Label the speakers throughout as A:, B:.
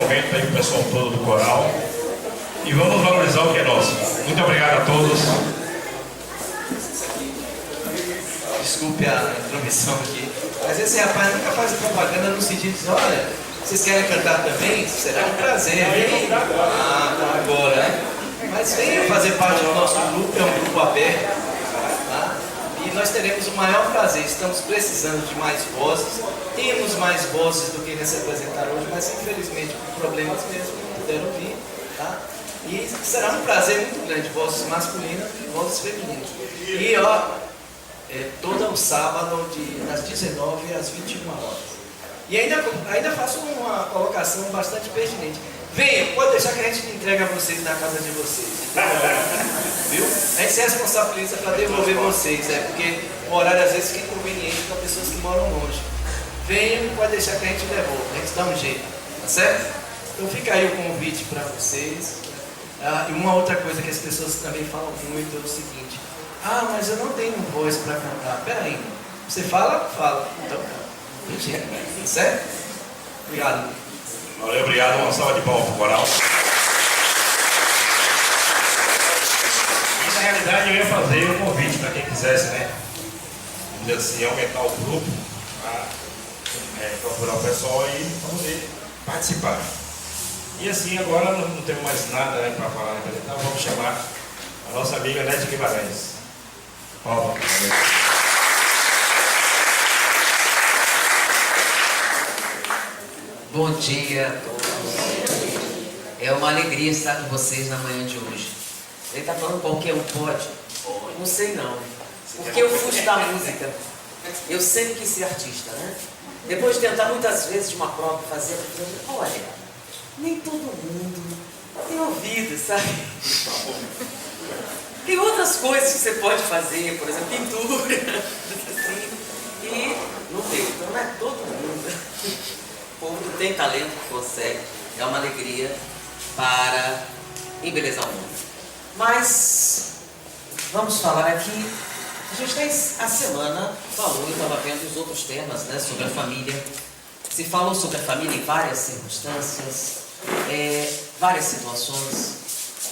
A: momento aí o pessoal todo do coral. E vamos valorizar o que é nosso. Muito obrigado a todos.
B: Desculpe a intromissão aqui. Mas esse rapaz nunca faz propaganda no sentido de dizer, olha, vocês querem cantar também? Será um prazer. Tá agora, né? Mas venha fazer parte do nosso grupo, é um grupo aberto. Tá? E nós teremos o maior prazer. Estamos precisando de mais vozes. Temos mais vozes do que se apresentaram hoje, mas infelizmente por problemas mesmo não puderam vir. Tá? E será um prazer muito grande, vozes masculinas e vozes femininas. E todo o sábado, das 19 às 21 horas. E ainda faço uma colocação bastante pertinente. Venha, pode deixar que a gente entrega a vocês na casa de vocês. Viu? A gente se responsabiliza para devolver vocês, porque o horário às vezes fica inconveniente para pessoas que moram longe. Venha, pode deixar que a gente devolve, a gente dá um jeito, tá certo? Então fica aí o convite para vocês. E uma outra coisa que as pessoas também falam muito é o seguinte: ah, mas eu não tenho voz para cantar. Peraí, você fala? Fala. Então canta. Certo? Obrigado.
A: Valeu, obrigado. Uma salva de palmas pro coral. E na realidade eu ia fazer um convite para quem quisesse, né? Vamos dizer assim, aumentar o grupo, para procurar o pessoal e poder participar. E assim, agora não temos mais nada, né, para falar, então vamos chamar a nossa amiga Nete Guimarães. Palma.
C: Bom dia a todos. É uma alegria estar com vocês na manhã de hoje. Ele está falando qualquer um pode? Não sei não. Porque eu fujo da música. Eu sempre quis ser artista, né? Depois de tentar muitas vezes de uma prova fazer, eu falei, olha, nem todo mundo tem ouvido, sabe? Tem outras coisas que você pode fazer, por exemplo, pintura, assim, e não deu. Então não é todo mundo. O povo que tem talento que consegue. É uma alegria para embelezar o mundo. Mas vamos falar aqui. A gente tem a semana falou, eu estava vendo os outros temas, né, sobre a família. Se falou sobre a família em várias circunstâncias, várias situações.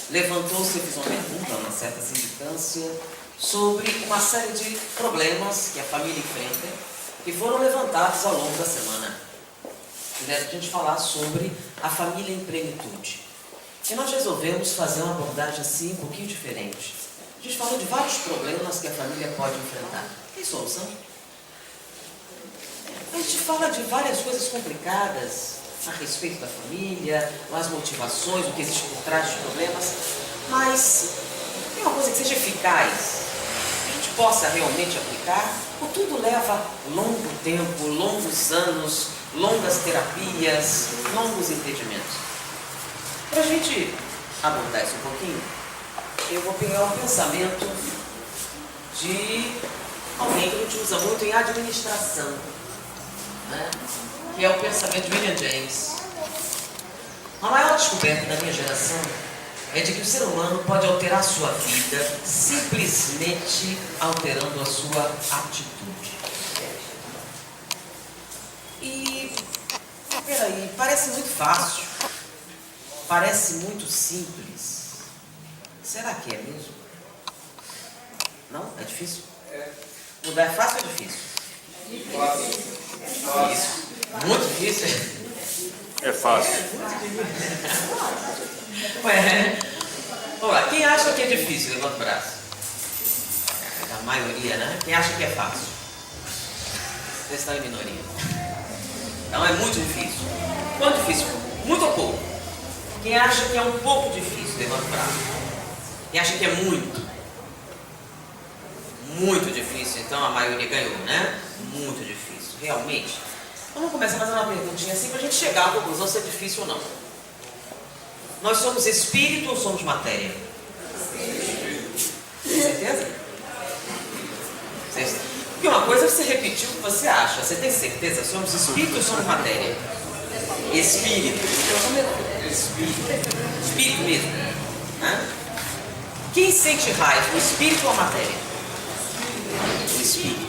C: Levantou-se, eu fiz uma pergunta, uma certa significância, sobre uma série de problemas que a família enfrenta, que foram levantados ao longo da semana. E a gente falar sobre a família em plenitude. E nós resolvemos fazer uma abordagem assim um pouquinho diferente. A gente falou de vários problemas que a família pode enfrentar. Tem solução? A gente fala de várias coisas complicadas a respeito da família, as motivações, o que existe por trás dos problemas, mas tem uma coisa que seja eficaz, que a gente possa realmente aplicar, ou tudo leva longo tempo, longos anos, longas terapias, longos entendimentos. Para a gente abordar isso um pouquinho, eu vou pegar um pensamento de alguém que a gente usa muito em administração, né? Que é o pensamento de William James. A maior descoberta da minha geração é de que o ser humano pode alterar a sua vida simplesmente alterando a sua atitude. E, peraí, parece muito fácil, parece muito simples. Será que é mesmo? Não? É difícil? Mudar é fácil ou é difícil? Isso. Muito difícil.
A: É fácil.
C: Ué, vamos lá. Quem acha que é difícil? Levanta o braço. A maioria, né? Quem acha que é fácil? Vocês estão em minoria. Então é muito difícil. Quanto difícil? Muito ou pouco? Quem acha que é um pouco difícil? Levanta o braço. Quem acha que é muito? Muito difícil. Então a maioria ganhou, né? Muito difícil. Realmente. Vamos começar fazendo uma perguntinha assim para a gente chegar à conclusão se é difícil ou não. Nós somos espírito ou somos matéria? Tem certeza? Porque uma coisa é você repetir o que você acha. Você tem certeza? Somos espírito ou somos matéria? Espírito. Espírito mesmo. Hã? Quem sente raiva? O espírito ou a matéria? O espírito.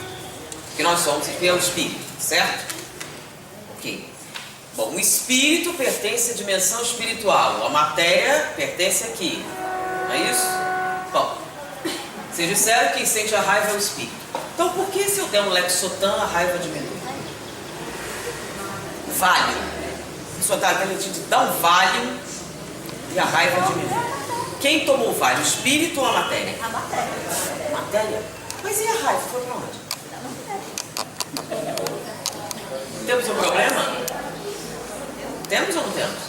C: Porque nós somos o espírito, certo? Ok. Bom, o espírito pertence à dimensão espiritual, a matéria pertence aqui, não é isso? Bom, vocês disseram que quem sente a raiva é o espírito. Então por que se eu der um Lexotan a raiva diminui? Valium. A pessoa está garantindo de dar um Valium e a raiva diminui. Quem tomou o Valium, o espírito ou a matéria?
D: A matéria.
C: Matéria? Mas e a raiva? Foi para onde? Temos um problema? Temos ou não temos?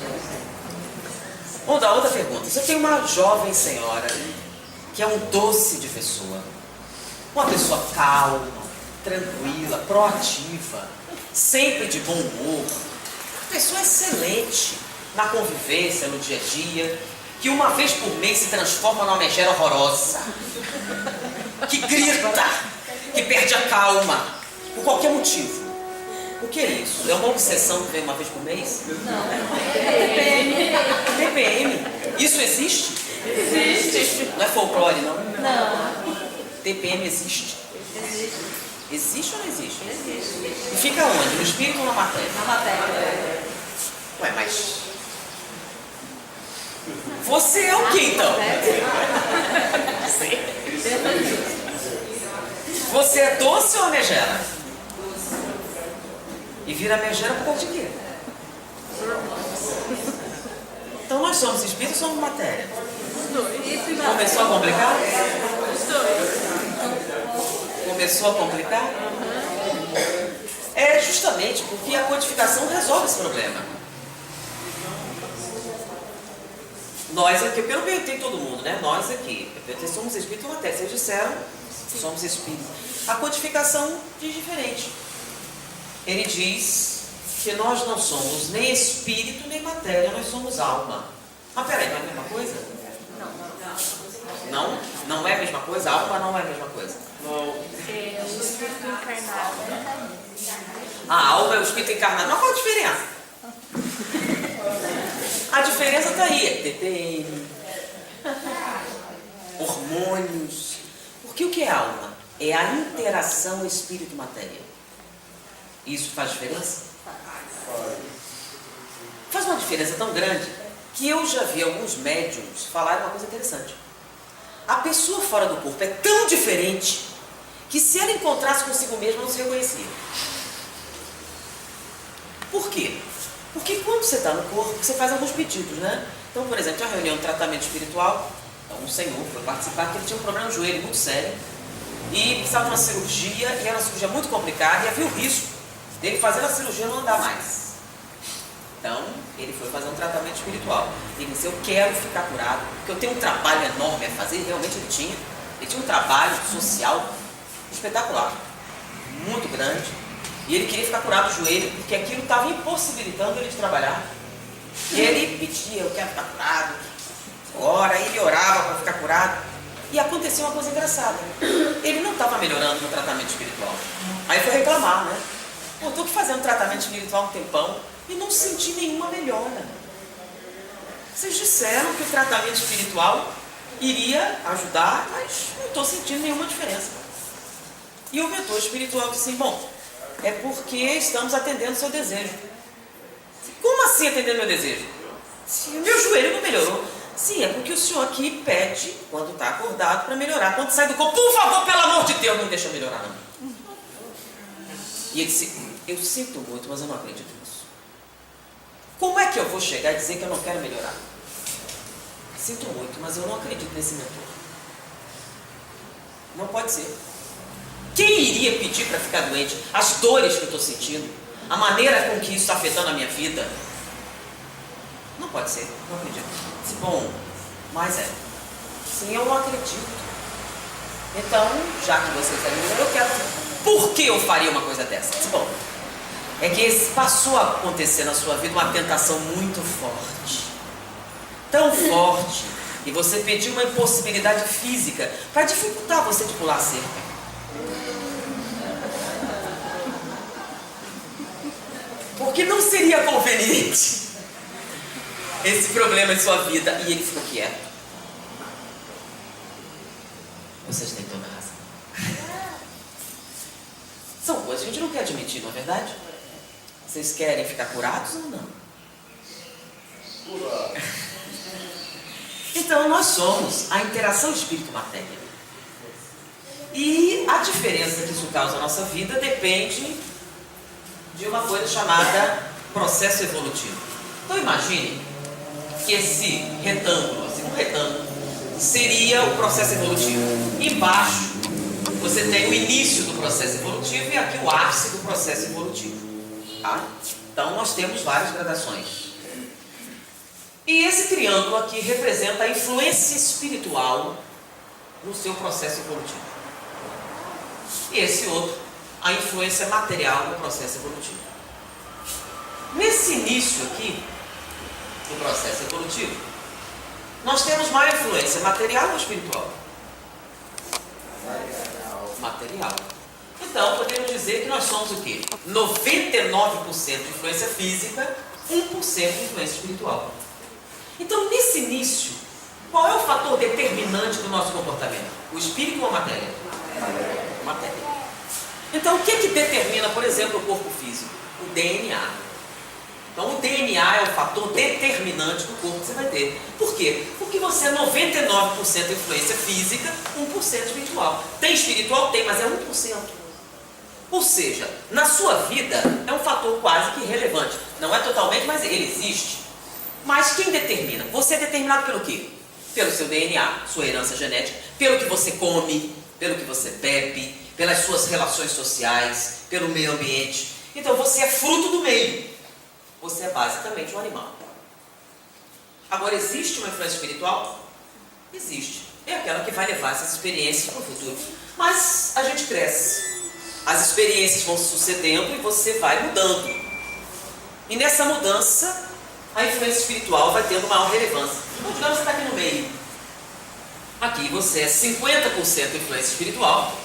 C: Vamos dar outra pergunta. Você tem uma jovem senhora que é um doce de pessoa. Uma pessoa calma, tranquila, proativa, sempre de bom humor. Uma pessoa excelente na convivência, no dia a dia, que uma vez por mês se transforma numa megera horrorosa, que grita, que perde a calma, por qualquer motivo. O que é isso? É uma obsessão que vem uma vez por mês?
D: Não. TPM.
C: TPM? Isso existe?
D: Existe.
C: Não é folclore, não?
D: Não.
C: TPM existe?
D: Existe.
C: Existe ou não existe?
D: Existe.
C: E fica onde? No espírito ou na matéria?
D: Na matéria.
C: Ué, mas... Você é o que então? Você é doce ou megera? E vira megera por causa de quê? Então nós somos espírito ou somos matéria? Começou a complicar? Começou a complicar? É justamente porque a codificação resolve esse problema. Nós aqui, pelo menos tem todo mundo, né? Nós aqui, somos espírito ou matéria. Vocês disseram, somos espírito. A codificação diz diferente. Ele diz que nós não somos nem espírito nem matéria, nós somos alma. Mas peraí, não é a mesma coisa? Não? Não é a mesma coisa? A alma não é a mesma coisa.
D: É o espírito encarnado.
C: A alma é o espírito encarnado. Mas qual a diferença? A diferença está aí. É TPM, hormônios. Porque o que é alma? É a interação espírito-matéria. Isso faz diferença? Faz uma diferença tão grande que eu já vi alguns médiums falarem uma coisa interessante. A pessoa fora do corpo é tão diferente que se ela encontrasse consigo mesma não se reconhecia. Por quê? Porque quando você está no corpo, você faz alguns pedidos, né? Então, por exemplo, tinha uma reunião de tratamento espiritual, então um senhor foi participar, que ele tinha um problema no joelho muito sério e precisava de uma cirurgia, e era uma cirurgia muito complicada, e havia o risco dele fazendo a cirurgia não andar mais. Então, ele foi fazer um tratamento espiritual. Ele disse, eu quero ficar curado, porque eu tenho um trabalho enorme a fazer, realmente ele tinha. Ele tinha um trabalho social espetacular, muito grande, e ele queria ficar curado do joelho, porque aquilo estava impossibilitando ele de trabalhar. E ele pedia, eu quero ficar curado, ora, ele orava para ficar curado, e aconteceu uma coisa engraçada. Ele não estava melhorando no tratamento espiritual. Aí foi reclamar, né? Eu estou fazendo tratamento espiritual um tempão e não senti nenhuma melhora. Vocês disseram que o tratamento espiritual iria ajudar, mas não estou sentindo nenhuma diferença. E o mentor espiritual disse assim, bom, é porque estamos atendendo o seu desejo. Como assim atendendo meu desejo? Se o meu joelho não melhorou. Sim, é porque o senhor aqui pede, quando está acordado, para melhorar. Quando sai do corpo, por favor, pelo amor de Deus, não deixa eu melhorar não. E ele disse, eu sinto muito, mas eu não acredito nisso. Como é que eu vou chegar e dizer que eu não quero melhorar? Sinto muito, mas eu não acredito nesse mentor. Não pode ser. Quem iria pedir para ficar doente? As dores que eu estou sentindo, a maneira com que isso está afetando a minha vida. Não pode ser, não acredito. Disse, bom, mas é. Sim, eu não acredito. Então, já que você está dizendo, eu quero. Por que eu faria uma coisa dessa? Disse, bom, é que passou a acontecer na sua vida uma tentação muito forte. Tão forte. E você pediu uma impossibilidade física para dificultar você de pular a cerca. Porque não seria conveniente esse problema em sua vida. E ele ficou quieto. Vocês têm toda a razão. São coisas que a gente não quer admitir, não é verdade? Vocês querem ficar curados ou não? Então nós somos a interação espírito-matéria. E a diferença que isso causa na nossa vida depende de uma coisa chamada processo evolutivo. Então imagine que esse retângulo, assim, um retângulo, seria o processo evolutivo. Embaixo você tem o início do processo evolutivo e aqui o ápice do processo evolutivo. Tá? Então nós temos várias gradações. E esse triângulo aqui representa a influência espiritual no seu processo evolutivo. E esse outro, a influência material no processo evolutivo. Nesse início aqui do processo evolutivo, nós temos maior influência material ou espiritual? Material. Então, podemos dizer que nós somos o quê? 99% de influência física, 1% de influência espiritual. Então, nesse início, qual é o fator determinante do nosso comportamento? O espírito ou a matéria? Matéria. Então, o que determina, por exemplo, o corpo físico? O DNA. Então, o DNA é o fator determinante do corpo que você vai ter. Por quê? Porque você é 99% influência física, 1% espiritual. Tem espiritual? Tem, mas é 1%. Ou seja, na sua vida é um fator quase que irrelevante. Não é totalmente, mas ele existe. Mas quem determina? Você é determinado pelo quê? Pelo seu DNA, sua herança genética, pelo que você come, pelo que você bebe, pelas suas relações sociais, pelo meio ambiente. Então você é fruto do meio. Você é basicamente um animal. Agora, existe uma influência espiritual? Existe. É aquela que vai levar essas experiências para o futuro. Mas a gente cresce. As experiências vão se sucedendo e você vai mudando. E nessa mudança, a influência espiritual vai tendo maior relevância. Então, digamos que você está aqui no meio. Aqui você é 50% influência espiritual,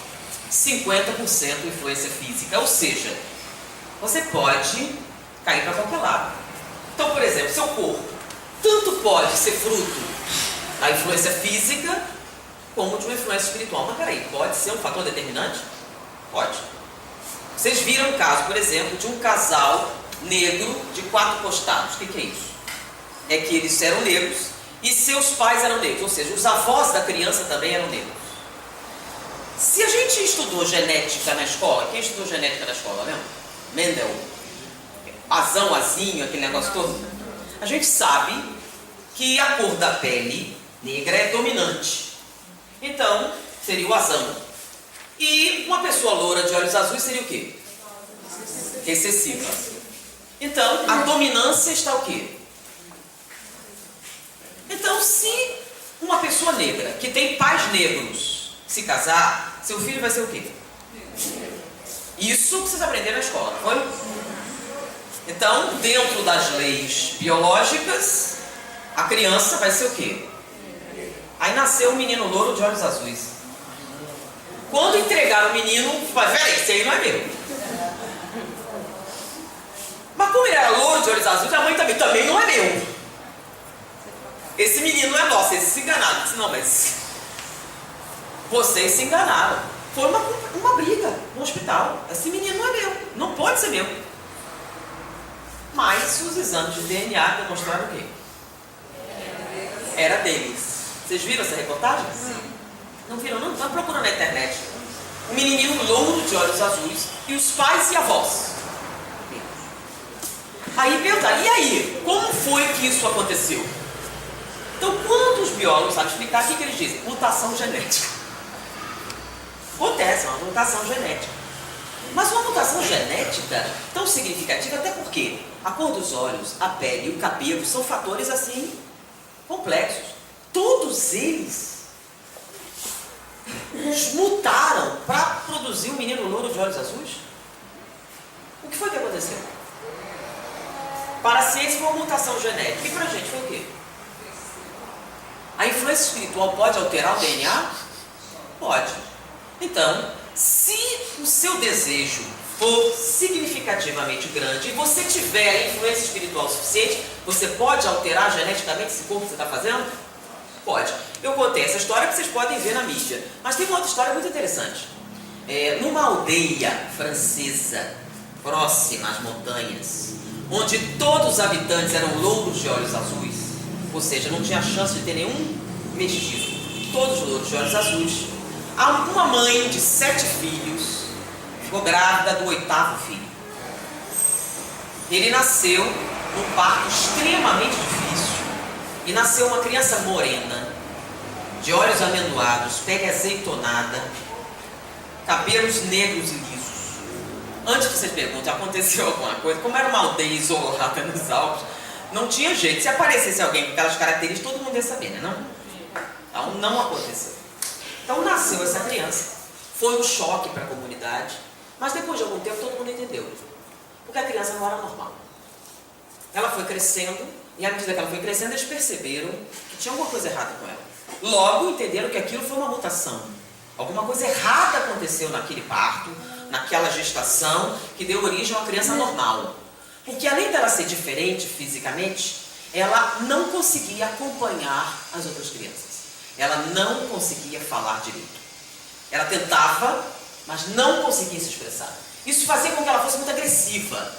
C: 50% influência física. Ou seja, você pode cair para qualquer lado. Então, por exemplo, seu corpo tanto pode ser fruto da influência física como de uma influência espiritual. Mas peraí, pode ser um fator determinante? Pode. Vocês viram o caso, por exemplo, de um casal negro de 4 costados. O que é isso? É que eles eram negros e seus pais eram negros, ou seja, os avós da criança também eram negros. Se a gente estudou genética na escola, quem estudou genética na escola, lembra? Mendel, azão, azinho, aquele negócio todo. A gente sabe que a cor da pele negra é dominante. Então, seria o azão. E uma pessoa loura de olhos azuis seria o quê? Recessiva. Então, a dominância está o quê? Então, se uma pessoa negra, que tem pais negros, se casar, seu filho vai ser o quê? Isso que vocês aprenderam na escola, não foi? Então, dentro das leis biológicas, a criança vai ser o quê? Aí nasceu um menino louro de olhos azuis. Quando entregaram o menino, vai, peraí, esse aí não é meu. Mas como ele era louro de olhos azuis, a mãe também não é meu. Esse menino não é nosso, eles se enganaram. Eu disse, não, mas vocês se enganaram. Foi uma briga no hospital. Esse menino não é meu, não pode ser meu. Mas os exames de DNA demonstraram o quê? Era deles. Vocês viram essa reportagem? Sim. Não viram? Não? Então procura na internet. Um menininho louro de olhos azuis e os pais e avós. Aí perguntaram, e aí? Como foi que isso aconteceu? Então, quando os biólogos sabem explicar, o que eles dizem? Mutação genética. Acontece, uma mutação genética. Mas uma mutação genética tão significativa, até porque a cor dos olhos, a pele e o cabelo são fatores assim complexos. Todos eles mutaram para produzir um menino louro de olhos azuis. O que foi que aconteceu? Para a ciência foi uma mutação genética. E para a gente foi o quê? A influência espiritual pode alterar o DNA? Pode. Então, se o seu desejo for significativamente grande e você tiver a influência espiritual suficiente, você pode alterar geneticamente esse corpo que você está fazendo? Pode. Eu contei essa história que vocês podem ver na mídia. Mas tem uma outra história muito interessante. Numa aldeia francesa, próxima às montanhas, onde todos os habitantes eram louros de olhos azuis, ou seja, não tinha chance de ter nenhum mestiço, todos louros de olhos azuis, uma mãe de 7 filhos ficou grávida do 8º filho. Ele nasceu num parto extremamente difícil e nasceu uma criança morena, de olhos amendoados, pele azeitonada, cabelos negros e lisos. Antes que vocês perguntem, aconteceu alguma coisa? Como era uma aldeia isolada nos Alpes, não tinha jeito. Se aparecesse alguém com aquelas características, todo mundo ia saber, né? Não? Então não aconteceu. Então nasceu essa criança. Foi um choque para a comunidade, mas depois de algum tempo todo mundo entendeu. Porque a criança não era normal. Ela foi crescendo, e à medida que ela foi crescendo, eles perceberam que tinha alguma coisa errada com ela. Logo entenderam que aquilo foi uma mutação. Alguma coisa errada aconteceu naquele parto, naquela gestação, que deu origem a uma criança normal. Porque além dela ser diferente fisicamente, ela não conseguia acompanhar as outras crianças. Ela não conseguia falar direito. Ela tentava, mas não conseguia se expressar. Isso fazia com que ela fosse muito agressiva.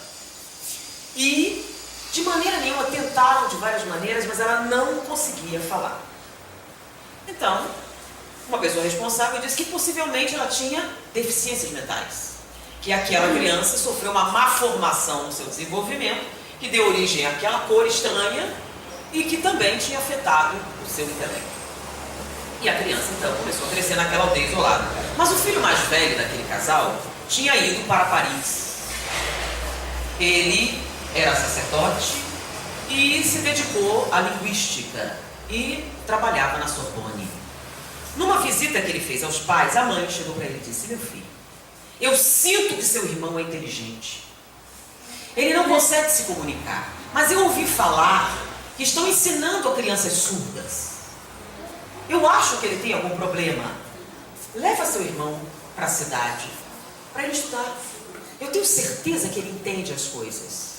C: E, de maneira nenhuma, tentaram de várias maneiras, mas ela não conseguia falar. Então, uma pessoa responsável disse que possivelmente ela tinha deficiências mentais. Que aquela criança sofreu uma má formação no seu desenvolvimento, que deu origem àquela cor estranha e que também tinha afetado o seu intelecto. E a criança, então, começou a crescer naquela aldeia isolada. Mas o filho mais velho daquele casal tinha ido para Paris. Ele era sacerdote e se dedicou à linguística e trabalhava na Sorbonne. Numa visita que ele fez aos pais, a mãe chegou para ele e disse: meu filho, eu sinto que seu irmão é inteligente. Ele não consegue se comunicar, mas eu ouvi falar que estão ensinando a crianças surdas. Eu acho que ele tem algum problema. Leva seu irmão para a cidade, para ele estudar. Eu tenho certeza que ele entende as coisas.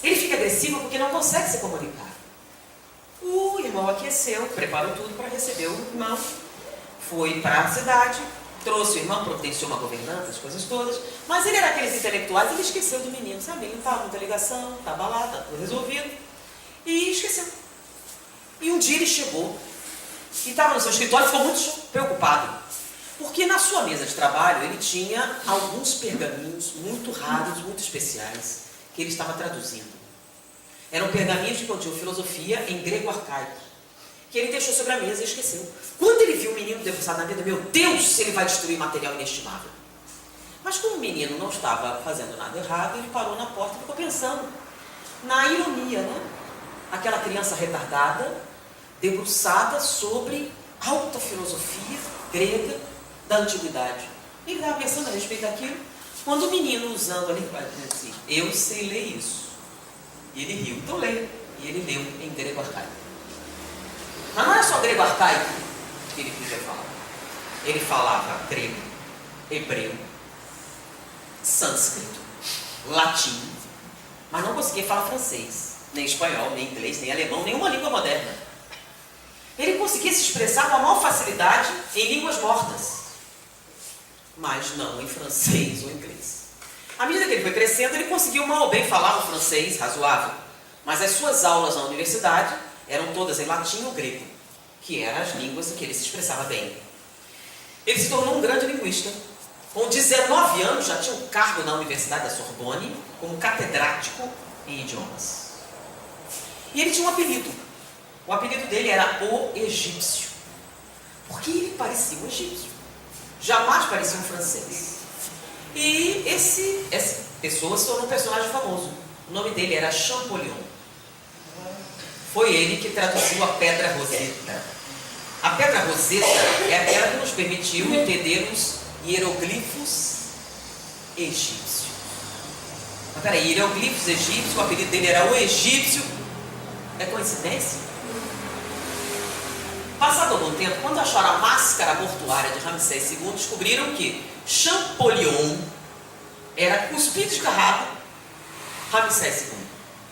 C: Ele fica agressivo porque não consegue se comunicar. O irmão aqueceu, preparou tudo para receber o irmão. Foi para a cidade, trouxe o irmão, providenciou uma governanta, as coisas todas. Mas ele era aqueles intelectuais, ele esqueceu do menino, sabe? Ele não estava muita ligação, estava lá, está tudo resolvido. E esqueceu. E um dia ele chegou e estava no seu escritório e ficou muito preocupado. Porque na sua mesa de trabalho ele tinha alguns pergaminhos muito raros, muito especiais, que ele estava traduzindo. Eram pergaminhos que continham filosofia em grego arcaico, que ele deixou sobre a mesa e esqueceu. Quando ele viu o menino debruçado na mesa, meu Deus, ele vai destruir material inestimável. Mas como o menino não estava fazendo nada errado, ele parou na porta e ficou pensando na ironia, né? Aquela criança retardada, debruçada sobre alta filosofia grega da antiguidade. Ele estava pensando a respeito daquilo, quando o menino, usando ali, vai dizer assim: eu sei ler isso. E ele riu, então leia. E ele leu em grego arcaico. Mas não era só grego arcaico que ele podia falar. Ele falava grego, hebreu, sânscrito, latim, mas não conseguia falar francês, nem espanhol, nem inglês, nem alemão, nenhuma língua moderna. Ele conseguia se expressar com a maior facilidade em línguas mortas, mas não em francês ou inglês. À medida que ele foi crescendo, ele conseguiu mal ou bem falar um francês razoável, mas as suas aulas na universidade eram todas em latim ou grego, que eram as línguas em que ele se expressava bem. Ele se tornou um grande linguista. Com 19 anos já tinha um cargo na Universidade da Sorbonne como catedrático em idiomas. E ele tinha um apelido. O apelido dele era o Egípcio, porque ele parecia um egípcio, jamais parecia um francês. E essa pessoa se tornou um personagem famoso. O nome dele era Champollion. Foi ele que traduziu a Pedra Roseta. A Pedra Roseta é aquela que nos permitiu entender os hieroglifos egípcios. Mas peraí, hieroglifos egípcios, o apelido dele era o Egípcio. É coincidência? Passado algum tempo, quando acharam a máscara mortuária de Ramsés II, descobriram que Champollion era cuspido e escarrado Ramsés II.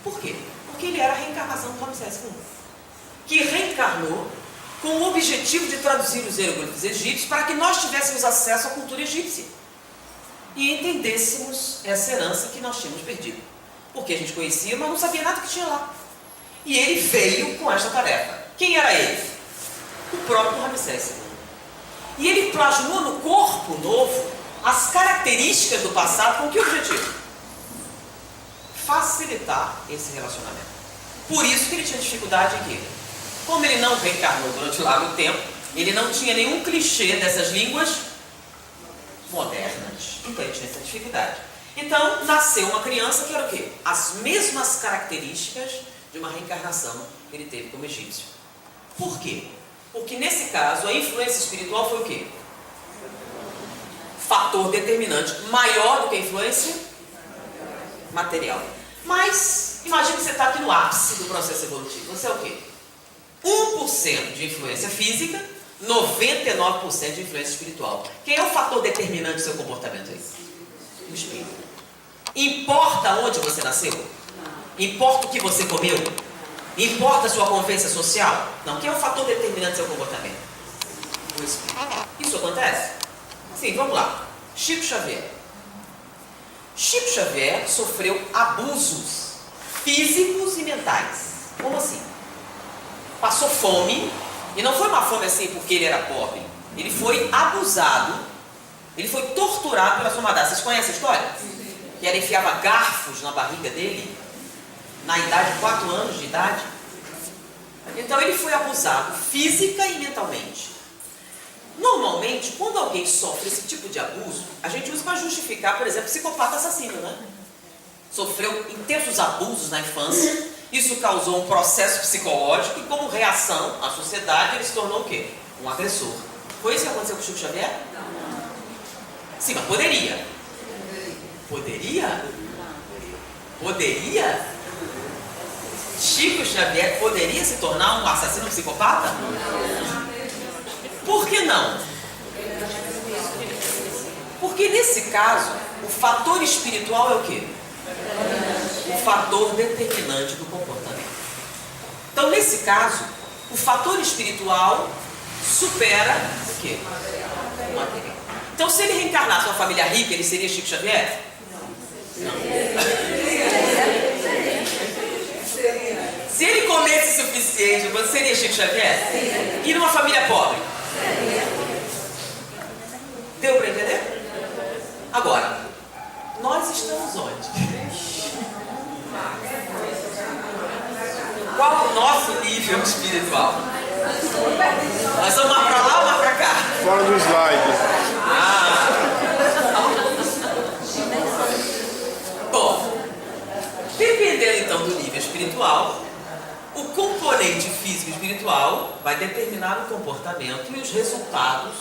C: Por quê? Porque ele era a reencarnação de Ramsés II, que reencarnou com o objetivo de traduzir os hieroglifos egípcios para que nós tivéssemos acesso à cultura egípcia. e entendêssemos essa herança que nós tínhamos perdido. Porque a gente conhecia, mas não sabia nada que tinha lá. E ele veio com esta tarefa. Quem era ele? O próprio Ramsés II. E ele plasmou no corpo novo as características do passado com que objetivo? Facilitar esse relacionamento. Por isso que ele tinha dificuldade em quê? Como ele não reencarnou durante um largo tempo, ele não tinha nenhum clichê dessas línguas modernas. Então ele tinha essa dificuldade. Então nasceu uma criança que era o quê? As mesmas características de uma reencarnação que ele teve como egípcio. Por quê? Porque nesse caso a influência espiritual foi o quê? Fator determinante maior do que a influência material. Mas imagine que você está aqui no ápice do processo evolutivo. Você é o quê? 1% de influência física, 99% de influência espiritual. Quem é o fator determinante do seu comportamento aí? O espírito. Importa onde você nasceu? Importa o que você comeu? Importa a sua convivência social? Não. Quem é o fator determinante do seu comportamento? O espírito. Isso acontece? Sim, vamos lá. Chico Xavier. Chico Xavier sofreu abusos físicos e mentais. Como assim? Passou fome, e não foi uma fome assim porque ele era pobre. Ele foi abusado, ele foi torturado pela sua madrasta. Vocês conhecem a história? Que ela enfiava garfos na barriga dele, na idade de 4 anos de idade. Então ele foi abusado física e mentalmente. Normalmente, quando alguém sofre esse tipo de abuso, a gente usa para justificar, por exemplo, psicopata assassino, né? Sofreu intensos abusos na infância, isso causou um processo psicológico e como reação à sociedade ele se tornou o quê? Um agressor. Foi isso que aconteceu com o Chico Xavier? Não. Sim, mas poderia. Poderia? Poderia? Chico Xavier poderia se tornar um assassino psicopata? Não. Por que não? Porque nesse caso, o fator espiritual é o quê? O fator determinante do comportamento. Então, nesse caso, o fator espiritual supera o quê? O material. Então, se ele reencarnasse uma família rica, ele seria Chico Xavier? Não. Se ele comesse o suficiente, você seria Chico Xavier? E numa família pobre? Deu para entender? Agora, nós estamos onde? Qual o nosso nível espiritual? Nós vamos mais para lá ou mais para cá?
E: Fora do slide.
C: Bom, dependendo então do nível espiritual, o componente físico e espiritual vai determinar o comportamento e os resultados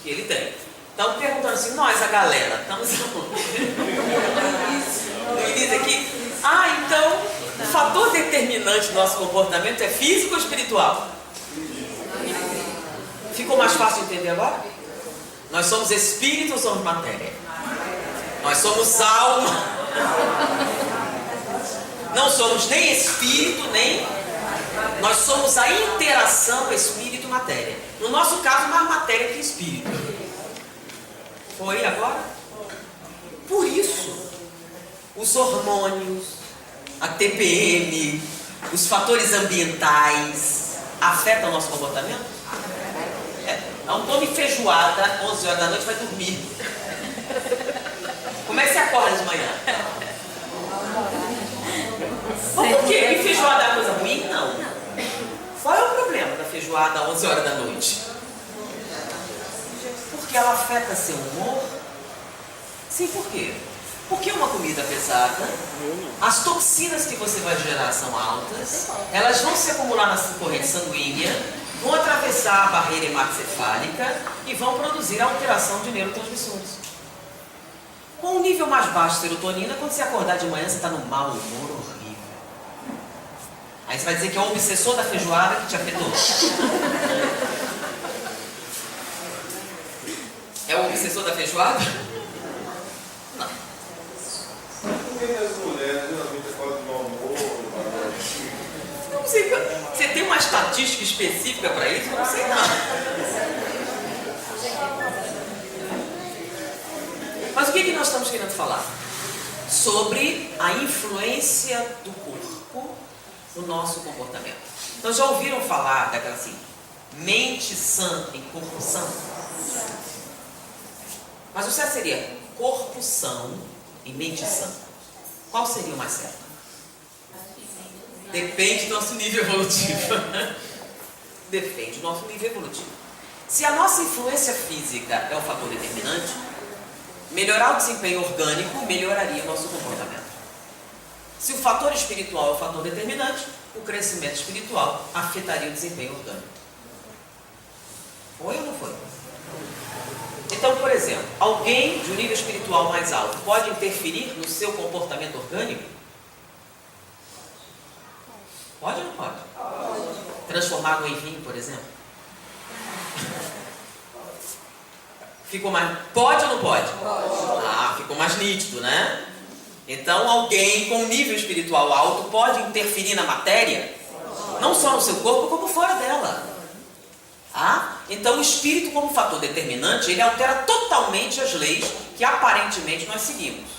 C: que ele tem. Então, perguntando assim, nós, a galera, estamos no início aqui. Então, o fator determinante do nosso comportamento é físico ou espiritual? Ficou mais fácil de entender agora? Nós somos espírito ou somos matéria? Nós somos alma. Não somos nem espírito, nem... Nós somos a interação espírito-matéria. No nosso caso, mais matéria que espírito. Foi agora? Por isso, os hormônios, a TPM, os fatores ambientais afetam o nosso comportamento? Não tome feijoada, 11 horas da noite vai dormir. Como é que você acorda de manhã? Mas por quê? E feijoada é uma coisa ruim? Não. Qual é o problema da feijoada às 11 horas da noite? Porque ela afeta seu humor? Sim, por quê? Porque é uma comida pesada, as toxinas que você vai gerar são altas, elas vão se acumular na corrente sanguínea, vão atravessar a barreira hematocefálica e vão produzir alteração de neurotransmissores. Com um nível mais baixo de serotonina, quando você acordar de manhã, você está no mau humor horrível. Aí você vai dizer que é o obsessor da feijoada que te afetou. É o obsessor da feijoada? Não.
E: As mulheres geralmente falam de mau humor.
C: Não sei. Você tem uma estatística específica para isso? Eu não sei não. Mas o que que nós estamos querendo falar? Sobre a influência do corpo no nosso comportamento. Então já ouviram falar daquela assim, mente sã em corpo são? Mas o certo seria corpo são e mente sã. Qual seria o mais certo? Depende do nosso nível evolutivo. Depende do nosso nível evolutivo. Se a nossa influência física é o fator determinante, melhorar o desempenho orgânico melhoraria o nosso comportamento. Se o fator espiritual é o fator determinante, o crescimento espiritual afetaria o desempenho orgânico. Foi ou não foi? Então, por exemplo, alguém de um nível espiritual mais alto pode interferir no seu comportamento orgânico? Pode ou não pode? Transformar água em vinho, por exemplo? Ficou mais... Pode ou não pode? Ah, ficou mais nítido, né? Então, alguém com um nível espiritual alto pode interferir na matéria, não só no seu corpo, como fora dela. Ah? Então, o espírito, como fator determinante, ele altera totalmente as leis que aparentemente nós seguimos.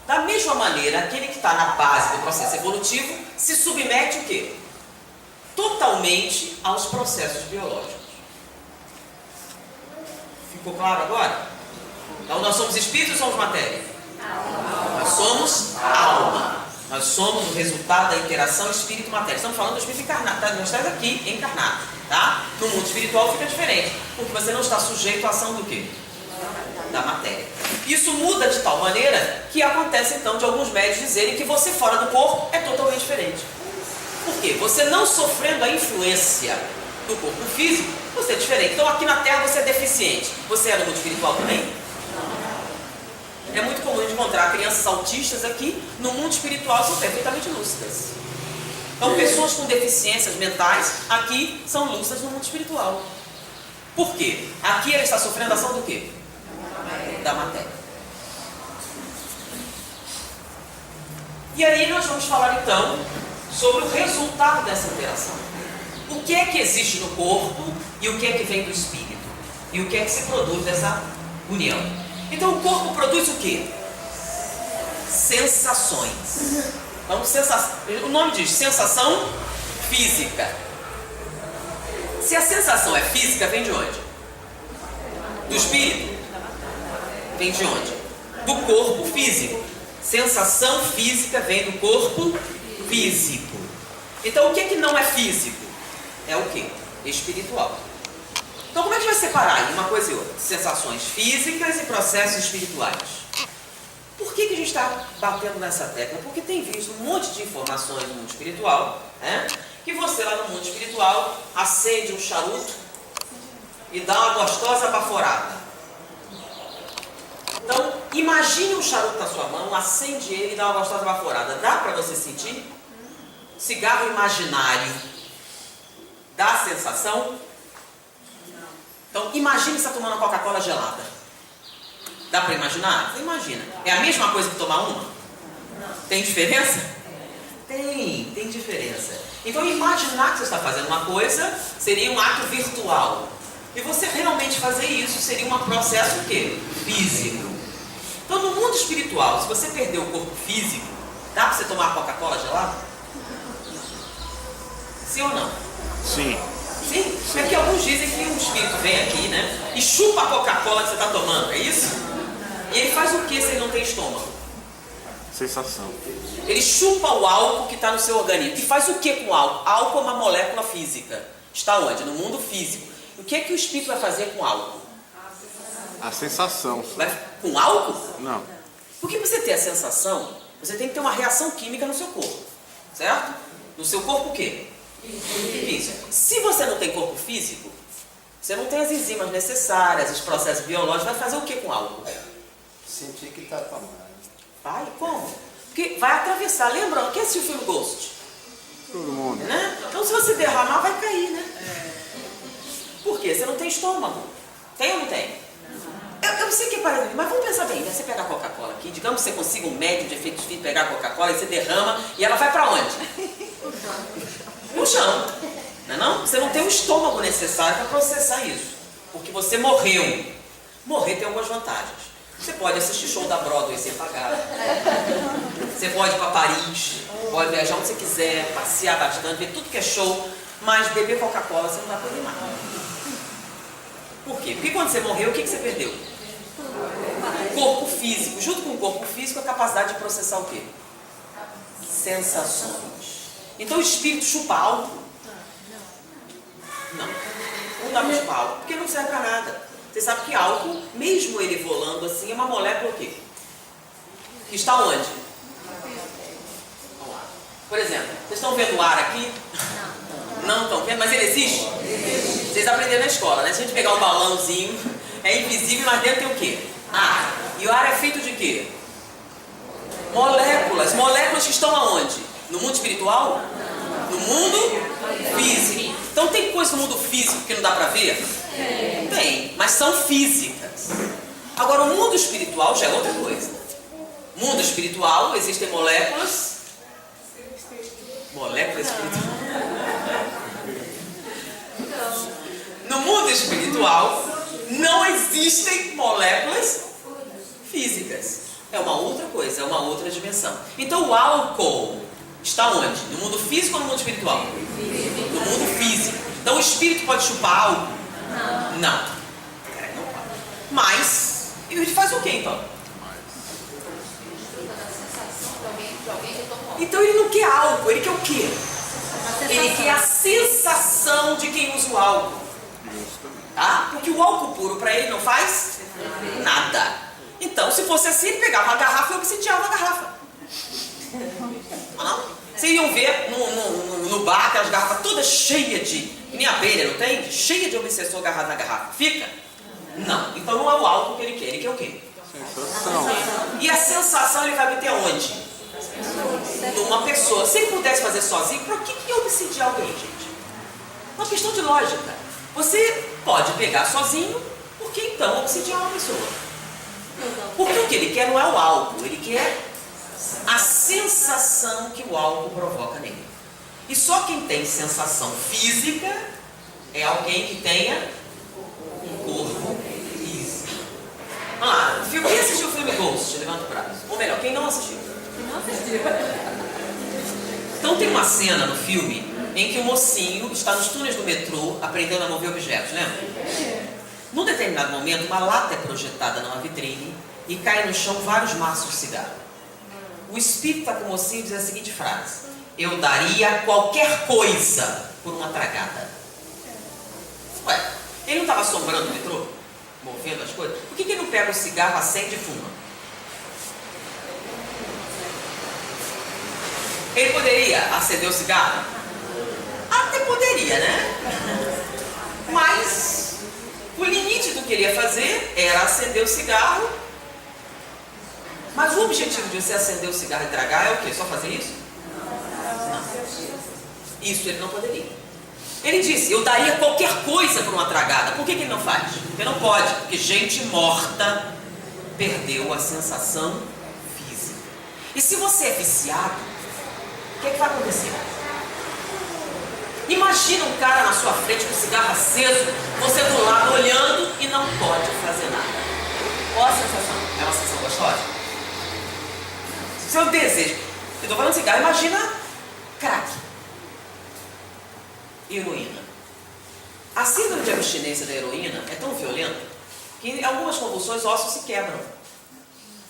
C: Da mesma maneira, aquele que está na base do processo evolutivo se submete o quê? Totalmente aos processos biológicos. Ficou claro agora? Então, nós somos espíritos ou somos matéria? Nós somos alma. Nós somos o resultado da interação espírito-matéria. Estamos falando do espírito encarnado, tá? Nós estamos aqui encarnado, tá? No mundo espiritual fica diferente, porque você não está sujeito à ação do quê? Da matéria. Isso muda de tal maneira que acontece então de alguns médicos dizerem que você fora do corpo é totalmente diferente. Por quê? Você não sofrendo a influência do corpo físico, você é diferente. Então aqui na Terra você é deficiente. Você é no mundo espiritual também? É muito comum de encontrar crianças autistas aqui, no mundo espiritual são perfeitamente lúcidas. Então pessoas com deficiências mentais aqui são lúcidas no mundo espiritual. Por quê? Aqui ela está sofrendo a ação do quê? Da matéria. E aí nós vamos falar então sobre o resultado dessa interação. O que é que existe no corpo e o que é que vem do espírito? E o que é que se produz dessa união? Então o corpo produz o quê? Sensações. Então, o nome diz sensação física. Se a sensação é física, vem de onde? Do espírito? Vem de onde? Do corpo físico. Sensação física vem do corpo físico. Então o que é que não é físico? É o quê? Espiritual. Então como é que vai separar aí uma coisa e outra? Sensações físicas e processos espirituais. Por que a gente está batendo nessa tecla? Porque tem visto um monte de informações no mundo espiritual, né? Que você lá no mundo espiritual acende um charuto e dá uma gostosa baforada. Então, imagine um charuto na sua mão, acende ele e dá uma gostosa baforada. Dá para você sentir? Cigarro imaginário dá sensação? Então, imagine você tomando uma Coca-Cola gelada. Dá para imaginar? Você imagina. É a mesma coisa que tomar uma? Tem diferença? Tem diferença. Então, imaginar que você está fazendo uma coisa seria um ato virtual. E você realmente fazer isso seria um processo o quê? Físico. Então, no mundo espiritual, se você perder o corpo físico, dá para você tomar uma Coca-Cola gelada? Sim ou não?
E: Sim.
C: Sim? É que alguns dizem que um espírito vem aqui, né? E chupa a Coca-Cola que você está tomando, é isso? E ele faz o que se ele não tem estômago?
E: Sensação.
C: Ele chupa o álcool que está no seu organismo. E faz o que com o álcool? Álcool é uma molécula física. Está onde? No mundo físico. O que é que o espírito vai fazer com álcool?
E: A sensação.
C: Com álcool?
E: Não.
C: Porque para você ter a sensação, você tem que ter uma reação química no seu corpo. Certo? No seu corpo o quê? Físico. Se você não tem corpo físico, você não tem as enzimas necessárias, os processos biológicos, vai fazer o que com álcool?
F: Sentir que está tomando.
C: Vai, como? Porque vai atravessar. Lembrando, quem assistiu o filme Ghost?
E: Todo mundo.
C: Né? Então se você derramar, vai cair, né? Por quê? Você não tem estômago. Tem ou não tem? Eu sei que parece, mas vamos pensar bem, né? Você pega a Coca-Cola aqui, digamos que você consiga um médium de efeitos físicos pegar a Coca-Cola e você derrama e ela vai para onde? No chão. Não é não? Você não tem o estômago necessário para processar isso. Porque você morreu. Morrer tem algumas vantagens. Você pode assistir show da Broadway sem pagar. Você pode ir para Paris, pode viajar onde você quiser, passear bastante, ver tudo que é show, mas beber Coca-Cola você não vai poder mais. Por quê? Porque quando você morreu, o que você perdeu? O corpo físico. Junto com o corpo físico, a capacidade de processar o quê? Sensações. Então o espírito chupa álcool? Não. Não dá para chupar álcool, porque não serve para nada. Você sabe que álcool, mesmo ele volando assim, é uma molécula o quê? Que está onde? Vamos lá. Por exemplo, vocês estão vendo o ar aqui? Não estão vendo? Mas ele existe? Vocês aprenderam na escola, né? Se a gente pegar um balãozinho, é invisível, mas dentro tem o quê? Ar. E o ar é feito de quê? Moléculas. Moléculas que estão aonde? No mundo espiritual? No mundo físico. Então tem coisa no mundo físico que não dá para ver? Tem, mas são físicas. Agora o mundo espiritual já é outra coisa. Mundo espiritual, existem moléculas. Moléculas espirituais. No mundo espiritual não existem moléculas físicas. É uma outra coisa, é uma outra dimensão. Então o álcool está onde? No mundo físico ou no mundo espiritual? No mundo físico. Então o espírito pode chupar álcool? Não. Não pode. Mas, ele faz o quê então? Então ele não quer álcool, ele quer o quê? Ele quer a sensação de quem usa o álcool. Tá? Porque o álcool puro para ele não faz nada. Então, se fosse assim, ele pegava uma garrafa e obsidiava a garrafa. Não? Vocês iam ver no bar aquelas garrafas todas cheias de... Nem abelha, não tem? Cheia de obsessor agarrado na garrafa. Fica? Não. Então não é o álcool que ele quer o quê?
E: Sensação.
C: E a sensação ele vai meter aonde? Numa pessoa. Se ele pudesse fazer sozinho, para que ia obsidiar alguém, gente? Uma questão de lógica. Você pode pegar sozinho, por que então obsidiar uma pessoa? Porque o que ele quer não é o álcool, ele quer a sensação que o álcool provoca nele. E só quem tem sensação física é alguém que tenha um corpo físico. Vamos lá, quem assistiu o filme Ghost? Levanta o braço. Ou melhor, quem não assistiu? Então tem uma cena no filme em que o mocinho está nos túneis do metrô aprendendo a mover objetos, lembra? Num determinado momento, uma lata é projetada numa vitrine e cai no chão vários maços de cigarro. O espírito está com o mocinho e diz a seguinte frase: eu daria qualquer coisa por uma tragada. Ué, ele não estava assombrando o metrô? Movendo as coisas? Por que ele não pega o cigarro, acende e fuma? Ele poderia acender o cigarro? Até poderia, né? Mas o limite do que ele ia fazer era acender o cigarro. Mas o objetivo de você acender o cigarro e tragar é o quê? Só fazer isso? Não. Isso ele não poderia. Ele disse, eu daria qualquer coisa por uma tragada. Por que ele não faz? Porque não pode. Porque gente morta perdeu a sensação física. E se você é viciado, o que vai acontecer? Imagina um cara na sua frente com o cigarro aceso, você do lado olhando e não pode fazer nada. Qual a sensação? É uma sensação gostosa? Seu desejo. Eu estou falando de cigarro, imagina crack. Heroína. A síndrome de abstinência da heroína é tão violenta que em algumas convulsões ossos se quebram.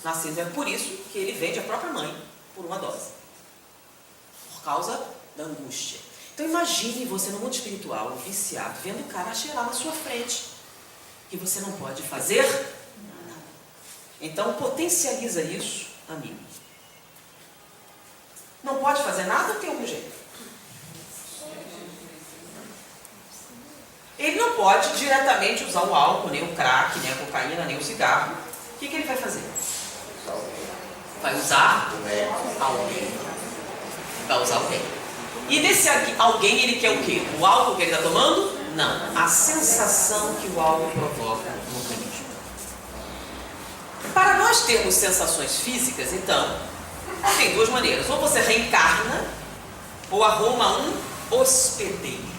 C: Na síndrome é por isso que ele vende a própria mãe por uma dose. Por causa da angústia. Então imagine você no mundo espiritual, viciado, vendo o cara cheirar na sua frente. Que você não pode fazer nada. Então potencializa isso, amigo. Não pode fazer nada ou tem algum jeito? Ele não pode diretamente usar o álcool, nem o crack, nem a cocaína, nem o cigarro. O que ele vai fazer? Vai usar alguém. Vai usar alguém. E desse alguém ele quer o quê? O álcool que ele está tomando? Não. A sensação que o álcool provoca no organismo. Para nós termos sensações físicas, então, tem duas maneiras. Ou você reencarna, ou arruma um hospedeiro.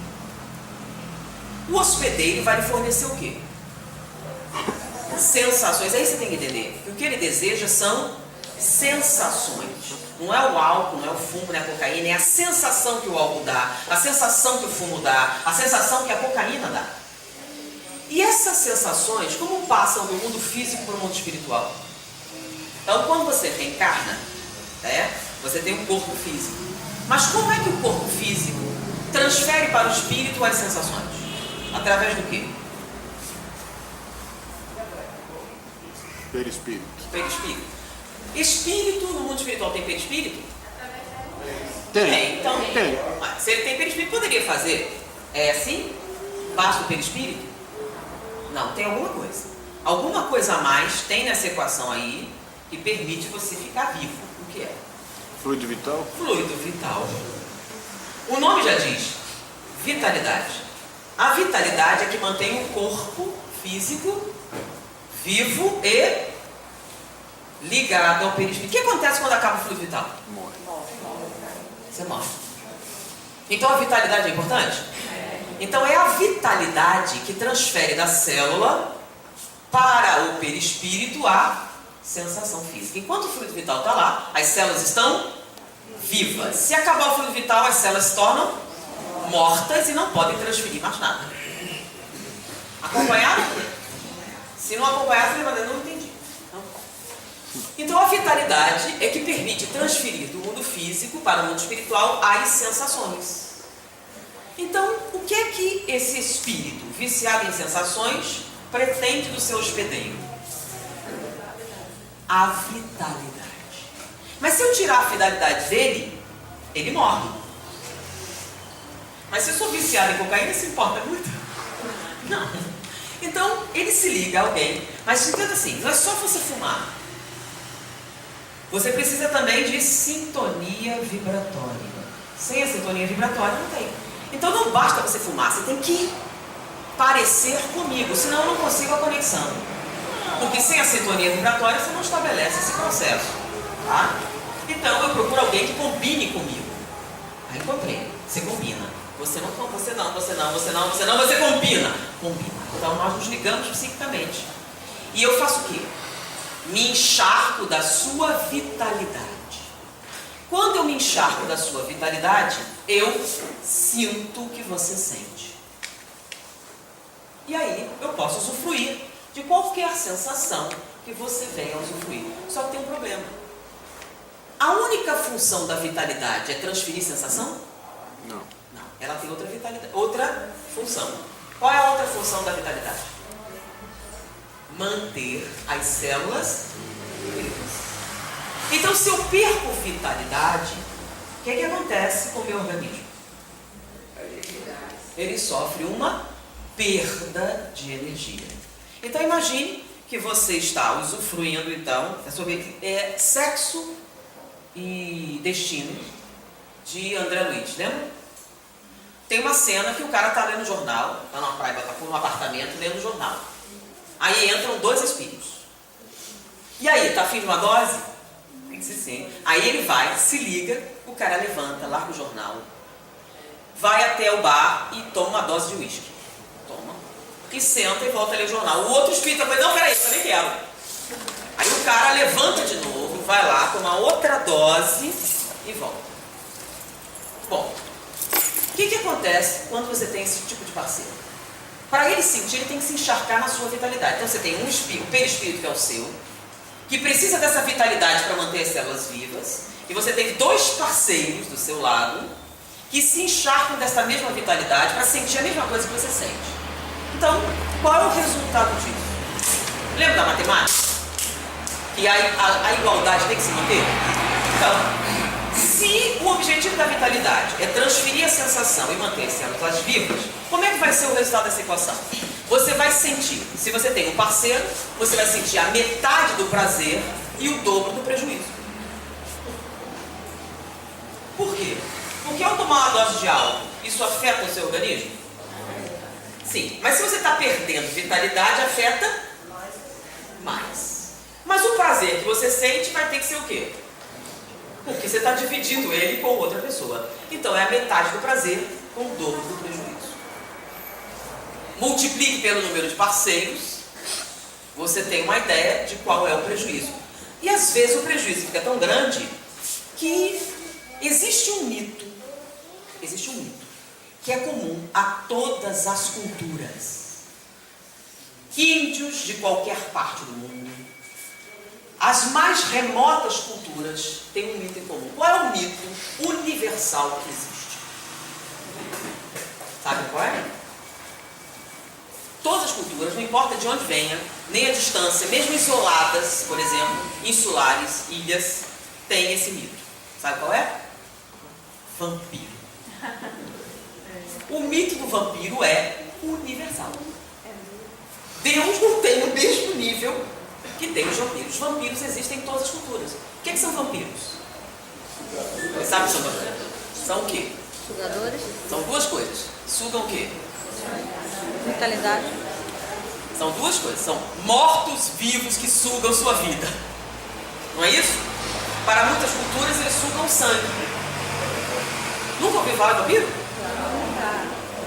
C: O hospedeiro vai lhe fornecer o quê? sensações. Aí você tem que entender que o que ele deseja são sensações. Não é o álcool, não é o fumo, não é a cocaína, é a sensação que o álcool dá, a sensação que o fumo dá, a sensação que a cocaína dá. E essas sensações, como passam do mundo físico para o mundo espiritual? Então, quando você reencarna, você tem um corpo físico. Mas como é que o corpo físico transfere para o espírito as sensações? Através do quê?
E: Perispírito.
C: Perispírito. Espírito no mundo espiritual tem perispírito?
E: Tem.
C: Então,
E: Tem.
C: mas se ele tem perispírito, poderia fazer assim? Basta o perispírito? Não, tem alguma coisa. Alguma coisa a mais tem nessa equação aí que permite você ficar vivo. O que é?
E: Fluido vital?
C: Fluido vital. O nome já diz, vitalidade. A vitalidade é que mantém o corpo físico vivo e ligado ao perispírito. O que acontece quando acaba o fluido vital?
E: Morre.
C: Você morre. Então a vitalidade é importante? Então é a vitalidade que transfere da célula para o perispírito a sensação física. Enquanto o fluido vital está lá, as células estão vivas. Se acabar o fluido vital, as células se tornam mortas e não podem transferir mais nada. Acompanharam? Se não acompanhar, você vai não entendi. Então a vitalidade é que permite transferir do mundo físico para o mundo espiritual as sensações. Então, o que é que esse espírito viciado em sensações pretende do seu hospedeiro? A vitalidade. Mas se eu tirar a vitalidade dele, ele morre. Mas se eu sou viciado em cocaína, isso importa muito? Não. Então, ele se liga a alguém. Mas entenda assim, não é só você fumar. Você precisa também de sintonia vibratória. Sem a sintonia vibratória, não tem. Então não basta você fumar, você tem que parecer comigo, senão eu não consigo a conexão. Porque sem a sintonia vibratória você não estabelece esse processo. Tá? Então eu procuro alguém que combine comigo. Aí encontrei, você combina. Você não, você não, você não, você não, você não, você combina. Combina. Então nós nos ligamos psiquicamente. E eu faço o quê? Me encharco da sua vitalidade. Quando eu me encharco da sua vitalidade, eu sinto o que você sente. E aí eu posso usufruir de qualquer sensação que você venha a usufruir. Só que tem um problema. A única função da vitalidade é transferir sensação?
E: Não.
C: Não, ela tem outra vitalidade, outra função. Qual é a outra função da vitalidade? Manter as células vivas. Então, se eu perco vitalidade, o que acontece com o meu organismo? Ele sofre uma perda de energia. Então, imagine que você está usufruindo, então, sobre Sexo e Destino, de André Luiz, lembra? Tem uma cena que o cara está lendo jornal, está numa praia, está num apartamento lendo jornal. Aí entram 2 espíritos. E aí, tá afim de uma dose? Sim. Aí ele vai, se liga, o cara levanta, larga o jornal, vai até o bar e toma uma dose de uísque. Toma. E senta e volta a ler o jornal. O outro espírito vai, não, peraí, eu também quero. Aí o cara levanta de novo, vai lá, toma outra dose e volta. Bom, o que acontece quando você tem esse tipo de parceiro? Para ele sentir, ele tem que se encharcar na sua vitalidade. Então você tem um espírito, perispírito que é o seu, que precisa dessa vitalidade para manter as células vivas, e você tem 2 parceiros do seu lado que se encharcam dessa mesma vitalidade para sentir a mesma coisa que você sente. Então, qual é o resultado disso? Lembra da matemática? Que a igualdade tem que se manter? Então, se o objetivo da vitalidade é transferir a sensação e manter as células vivas, como é que vai ser o resultado dessa equação? Você vai sentir, se você tem um parceiro, você vai sentir a metade do prazer e o dobro do prejuízo. Por quê? Porque ao tomar uma dose de álcool, isso afeta o seu organismo? Sim, mas se você está perdendo vitalidade, afeta mais. Mas o prazer que você sente vai ter que ser o quê? Porque você está dividindo ele com outra pessoa. Então é a metade do prazer com o dobro do prejuízo. Multiplique pelo número de parceiros você tem uma ideia de qual é o prejuízo. E às vezes o prejuízo fica tão grande que existe um mito que é comum a todas as culturas. Índios de qualquer parte do mundo, as mais remotas culturas têm um mito em comum. Qual é o mito universal que existe? Sabe qual é? Todas as culturas, não importa de onde venha, nem a distância, mesmo isoladas, por exemplo, insulares, ilhas, têm esse mito. Sabe qual é? Vampiro. O mito do vampiro é universal. Deus não tem o mesmo nível que tem os vampiros. Os vampiros existem em todas as culturas. O que são vampiros? Você sabe o que são vampiros? São o quê?
G: Sugadores,
C: São duas coisas. Sugam o quê?
G: vitalidade.
C: São duas coisas. São mortos-vivos que sugam sua vida. Não é isso? Para muitas culturas eles sugam sangue. Nunca ouviu falar de vampiro?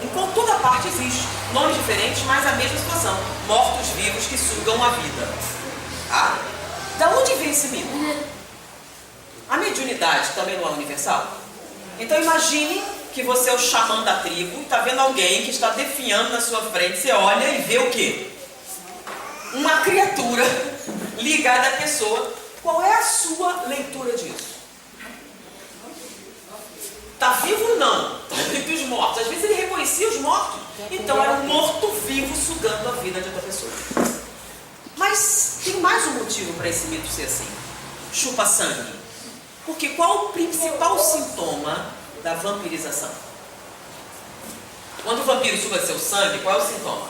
C: Em toda parte existe. Nomes diferentes, mas a mesma situação. Mortos-vivos que sugam a vida. Ah, da onde vem esse mito? A mediunidade também não é universal? Então imagine que você é o xamã da tribo e está vendo alguém que está definhando na sua frente. Você olha e vê o quê? Uma criatura ligada à pessoa. Qual é a sua leitura disso? Está vivo ou não? Entre os mortos. Às vezes ele reconhecia os mortos. Então era um morto-vivo sugando a vida de outra pessoa. Mas tem mais um motivo para esse mito ser assim. Chupa sangue. Porque qual o principal sintoma da vampirização? Quando o vampiro suga seu sangue, qual é o sintoma?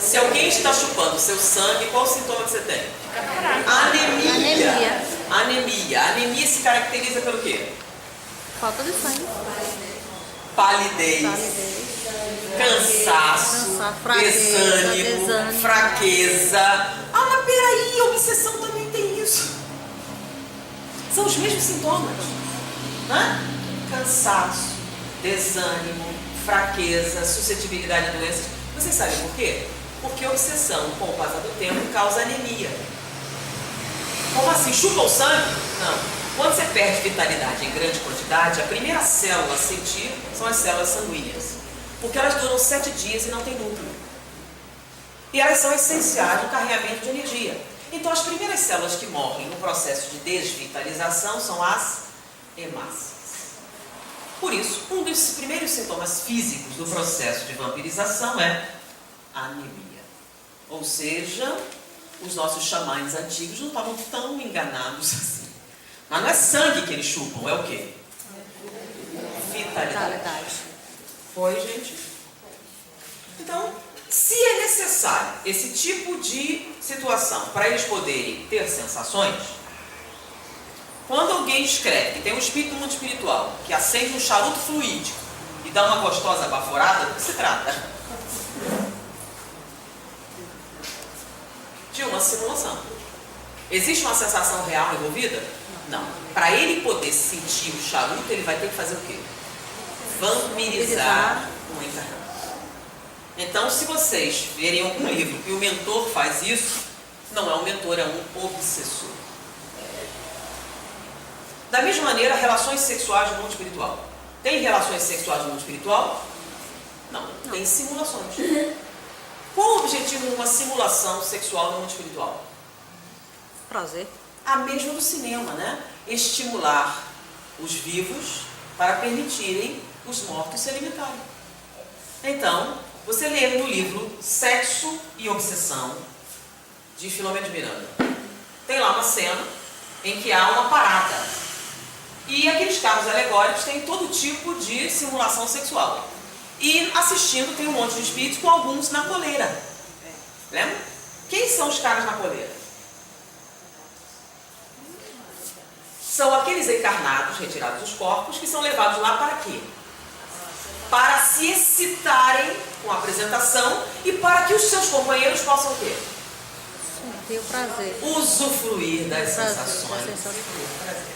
C: Se alguém está chupando seu sangue, qual o sintoma que você tem? Anemia. Anemia. A anemia se caracteriza pelo quê?
G: Falta de sangue.
C: Palidez. Cansaço, desânimo, fraqueza. Ah, mas peraí, a obsessão também tem isso. São os mesmos sintomas. Cansaço, desânimo, fraqueza, suscetibilidade a doenças. Vocês sabem por quê? Porque a obsessão, com o passar do tempo, causa anemia. Como assim? Chupa o sangue? Não. Quando você perde vitalidade em grande quantidade, a primeira célula a sentir são as células sanguíneas. Porque elas duram 7 dias e não tem núcleo. E elas são essenciais no carregamento de energia. Então as primeiras células que morrem no processo de desvitalização são as hemácias. Por isso, um dos primeiros sintomas físicos do processo de vampirização é anemia. Ou seja, os nossos xamãs antigos não estavam tão enganados assim. Mas não é sangue que eles chupam, é o quê? Vitalidade. Foi, gente? Então, se é necessário esse tipo de situação para eles poderem ter sensações, quando alguém escreve que tem um espírito do mundo espiritual que acende um charuto fluídico e dá uma gostosa baforada, do que se trata? De uma simulação. Existe uma sensação real envolvida? Não. Para ele poder sentir o charuto, ele vai ter que fazer o quê? Vampirizar o encarnado. Então, se vocês verem algum livro que o mentor faz isso, não é um mentor, é um obsessor. Da mesma maneira, relações sexuais no mundo espiritual. Tem relações sexuais no mundo espiritual? Não. Tem simulações. Qual o objetivo de uma simulação sexual no mundo espiritual?
G: Prazer.
C: A mesma do cinema, né? Estimular os vivos para permitirem os mortos se alimentarem. Então, você lê no livro Sexo e Obsessão, de Filomeno de Miranda. Tem lá uma cena em que há uma parada. E aqueles carros alegóricos têm todo tipo de simulação sexual. E assistindo tem um monte de espíritos com alguns na coleira. Lembra? Quem são os caras na coleira? São aqueles encarnados, retirados dos corpos, que são levados lá para quê? Para se excitarem com a apresentação e para que os seus companheiros possam o quê?
G: Ter o prazer.
C: Usufruir das
G: Prazer,
C: sensações.
G: das sensações.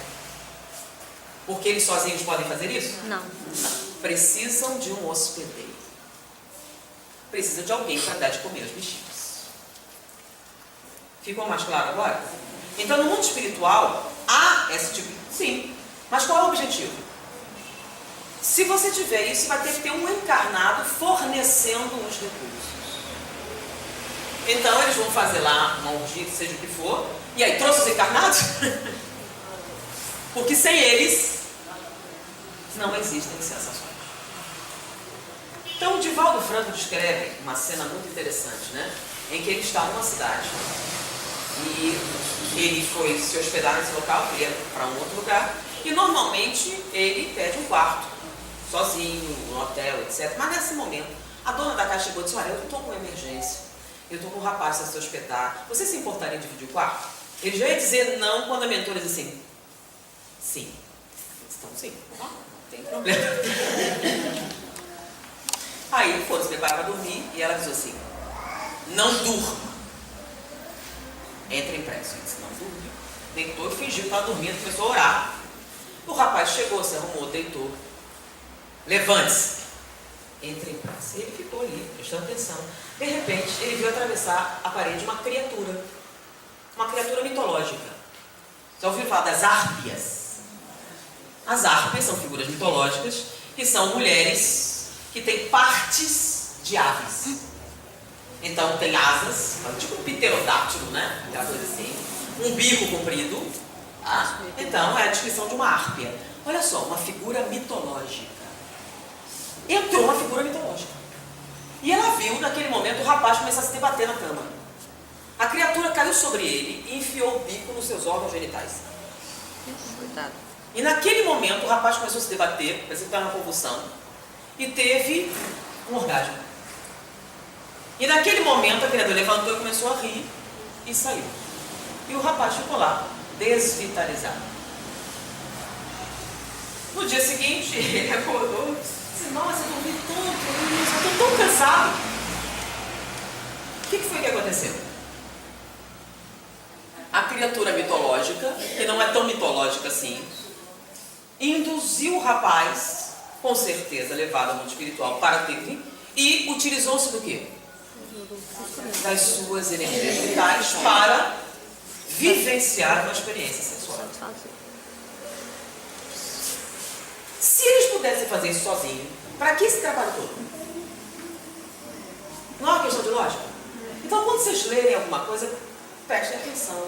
C: Porque eles sozinhos podem fazer isso?
G: Não.
C: Não. Precisam de um hospedeiro. precisa de alguém para dar de comer aos bichinhos. Ficou mais claro agora? Então, no mundo espiritual, há esse tipo de... Sim, mas qual é o objetivo? Se você tiver isso, vai ter que ter um encarnado fornecendo os recursos. Então, eles vão fazer lá uma orgia, seja o que for, e aí, trouxe os encarnados? Porque sem eles, não existem sensações. Então, o Divaldo Franco descreve uma cena muito interessante, né? Em que ele está numa cidade e ele foi se hospedar nesse local, ele ia para um outro lugar, e normalmente ele pede um quarto, sozinho, no hotel, etc. Mas nesse momento, a dona da casa chegou e disse: olha, eu estou com uma emergência, eu estou com um rapaz para se hospedar, você se importaria em dividir o quarto? Ele já ia dizer não quando a mentora diz assim: sim. Então, sim, não tem problema. Aí ele foi se preparar para dormir e ela disse assim: não durma. Entra em pressa. Ele disse: não dormiu. Deitou e fingiu que estava dormindo, começou a orar. O rapaz chegou, se arrumou, deitou. Levante-se. Entra em pressa. Ele ficou ali, prestando atenção. De repente, ele viu atravessar a parede uma criatura mitológica. Já ouviram falar das árpias? As árpias são figuras mitológicas que são mulheres que têm partes de aves. Então tem asas, tipo um pterodáctilo, né? Aquela coisa assim. Um bico comprido. Tá? Então é a descrição de uma árpia. Olha só, uma figura mitológica. Entrou uma figura mitológica. E ela viu, naquele momento, o rapaz começar a se debater na cama. A criatura caiu sobre ele e enfiou o bico nos seus órgãos genitais.
G: Cuidado.
C: E naquele momento o rapaz começou a se debater, parecia que estava na convulsão, e teve um orgasmo. E naquele momento a criatura levantou e começou a rir e saiu. E o rapaz ficou lá, desvitalizado. No dia seguinte, ele acordou e disse: nossa, eu dormi tanto, eu estou tão cansado. O que foi que aconteceu? A criatura mitológica, que não é tão mitológica assim, induziu o rapaz, com certeza levado ao mundo espiritual para ter, e utilizou-se do quê? Das suas energias vitais para vivenciar uma experiência sexual. Se eles pudessem fazer isso sozinhos, para que esse trabalho todo? Não é uma questão de lógica? Então, quando vocês lerem alguma coisa, prestem atenção.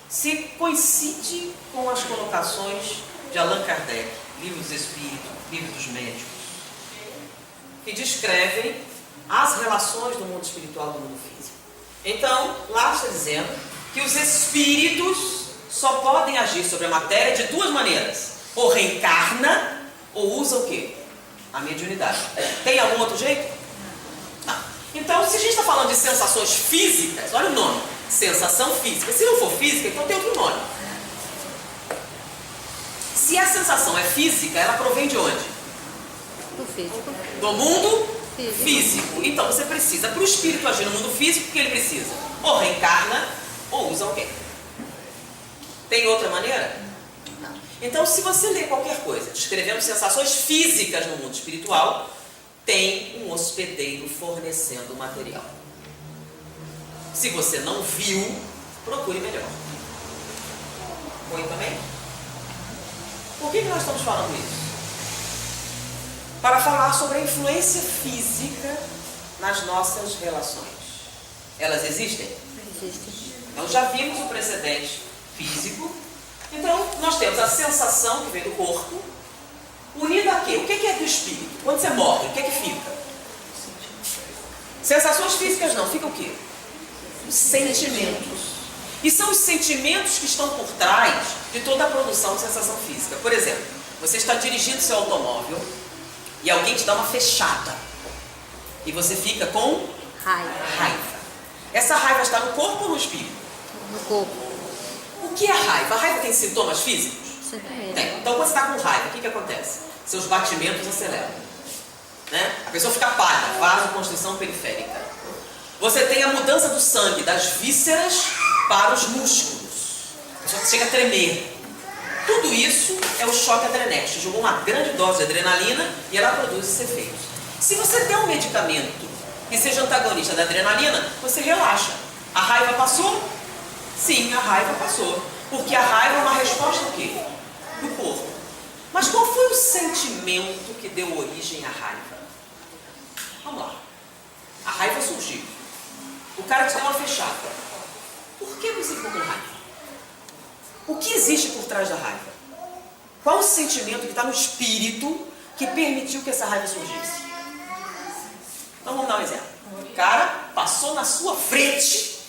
C: Se coincide com as colocações de Allan Kardec, Livro dos Espíritos, Livro dos Médicos, que descrevem as relações do mundo espiritual e do mundo físico. Então, lá está dizendo que os espíritos só podem agir sobre a matéria de duas maneiras: ou reencarna, ou usa o quê? A mediunidade. Tem algum outro jeito? Não. Então, se a gente está falando de sensações físicas, olha o nome: sensação física. Se não for física, então tem outro nome. Se a sensação é física, ela provém de onde?
G: Do físico.
C: Do mundo físico. Então você precisa, para o espírito agir no mundo físico, o que ele precisa? Ou reencarna, ou usa alguém. Tem outra maneira? Não. Então, se você ler qualquer coisa descrevendo sensações físicas no mundo espiritual, tem um hospedeiro fornecendo o material. Se você não viu, procure melhor. Foi também? Por que nós estamos falando isso? Para falar sobre a influência física nas nossas relações. Elas existem?
G: Existe.
C: Então já vimos o precedente físico. Então nós temos a sensação que vem do corpo, unida a quê? O que é do espírito? Quando você morre, o que é que fica? Sensações físicas não, fica o quê? Os sentimentos. E são os sentimentos que estão por trás de toda a produção de sensação física. Por exemplo, você está dirigindo seu automóvel e alguém te dá uma fechada. E você fica com raiva. Essa raiva está no corpo ou no espírito?
G: No corpo.
C: O que é raiva? A raiva tem sintomas físicos?
G: Sentimento.
C: Tem. Então, quando você está com raiva, o que acontece? Seus batimentos aceleram. Né? A pessoa fica pálida, vasoconstrição periférica. Você tem a mudança do sangue, das vísceras para os músculos. A pessoa chega a tremer. Tudo isso é o choque adrenético. Jogou uma grande dose de adrenalina e ela produz esse efeito. Se você der um medicamento que seja antagonista da adrenalina, você relaxa. A raiva passou? Sim, a raiva passou. Porque a raiva é uma resposta do quê? Do corpo. Mas qual foi o sentimento que deu origem à raiva? Vamos lá. A raiva surgiu. O cara te deu uma fechada. Por que você ficou com raiva? O que existe por trás da raiva? Qual o sentimento que está no espírito que permitiu que essa raiva surgisse? Então vamos dar um exemplo. O cara passou na sua frente.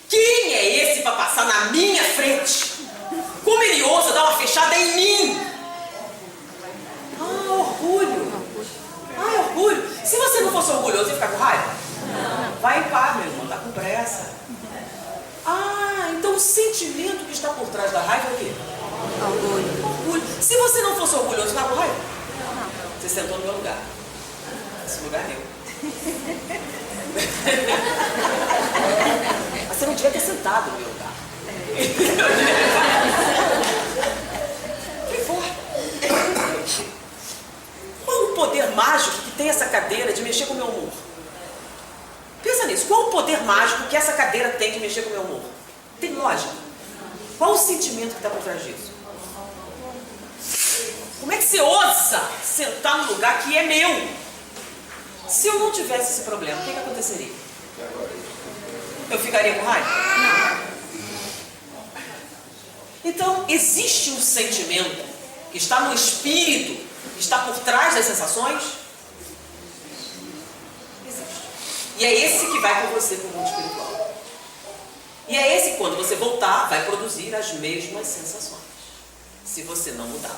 C: Quem é esse para passar na minha frente? Como ele ousa dar uma fechada em mim? Ah, orgulho. Ah, é orgulho. Se você não fosse orgulhoso, ia ficar com raiva? Vai em paz, meu irmão, tá com pressa. Ah, então o sentimento que está por trás da raiva é o quê?
G: Orgulho.
C: Orgulho. Se você não fosse orgulhoso, ficava com raiva? Você sentou no meu lugar. Esse lugar é meu. Mas você não devia ter sentado no meu lugar. Que foi? Qual o poder mágico que tem essa cadeira de mexer com o meu humor? Pensa nisso. Qual o poder mágico que essa cadeira tem de mexer com o meu humor? Tem lógica. Qual o sentimento que está por trás disso? Como é que você ousa sentar no lugar que é meu? Se eu não tivesse esse problema, o que aconteceria? Eu ficaria com raiva? Não. Então, existe um sentimento que está no espírito, que está por trás das sensações? Existe. E é esse que vai com você para o mundo espiritual. E é esse que, quando você voltar, vai produzir as mesmas sensações, se você não mudar.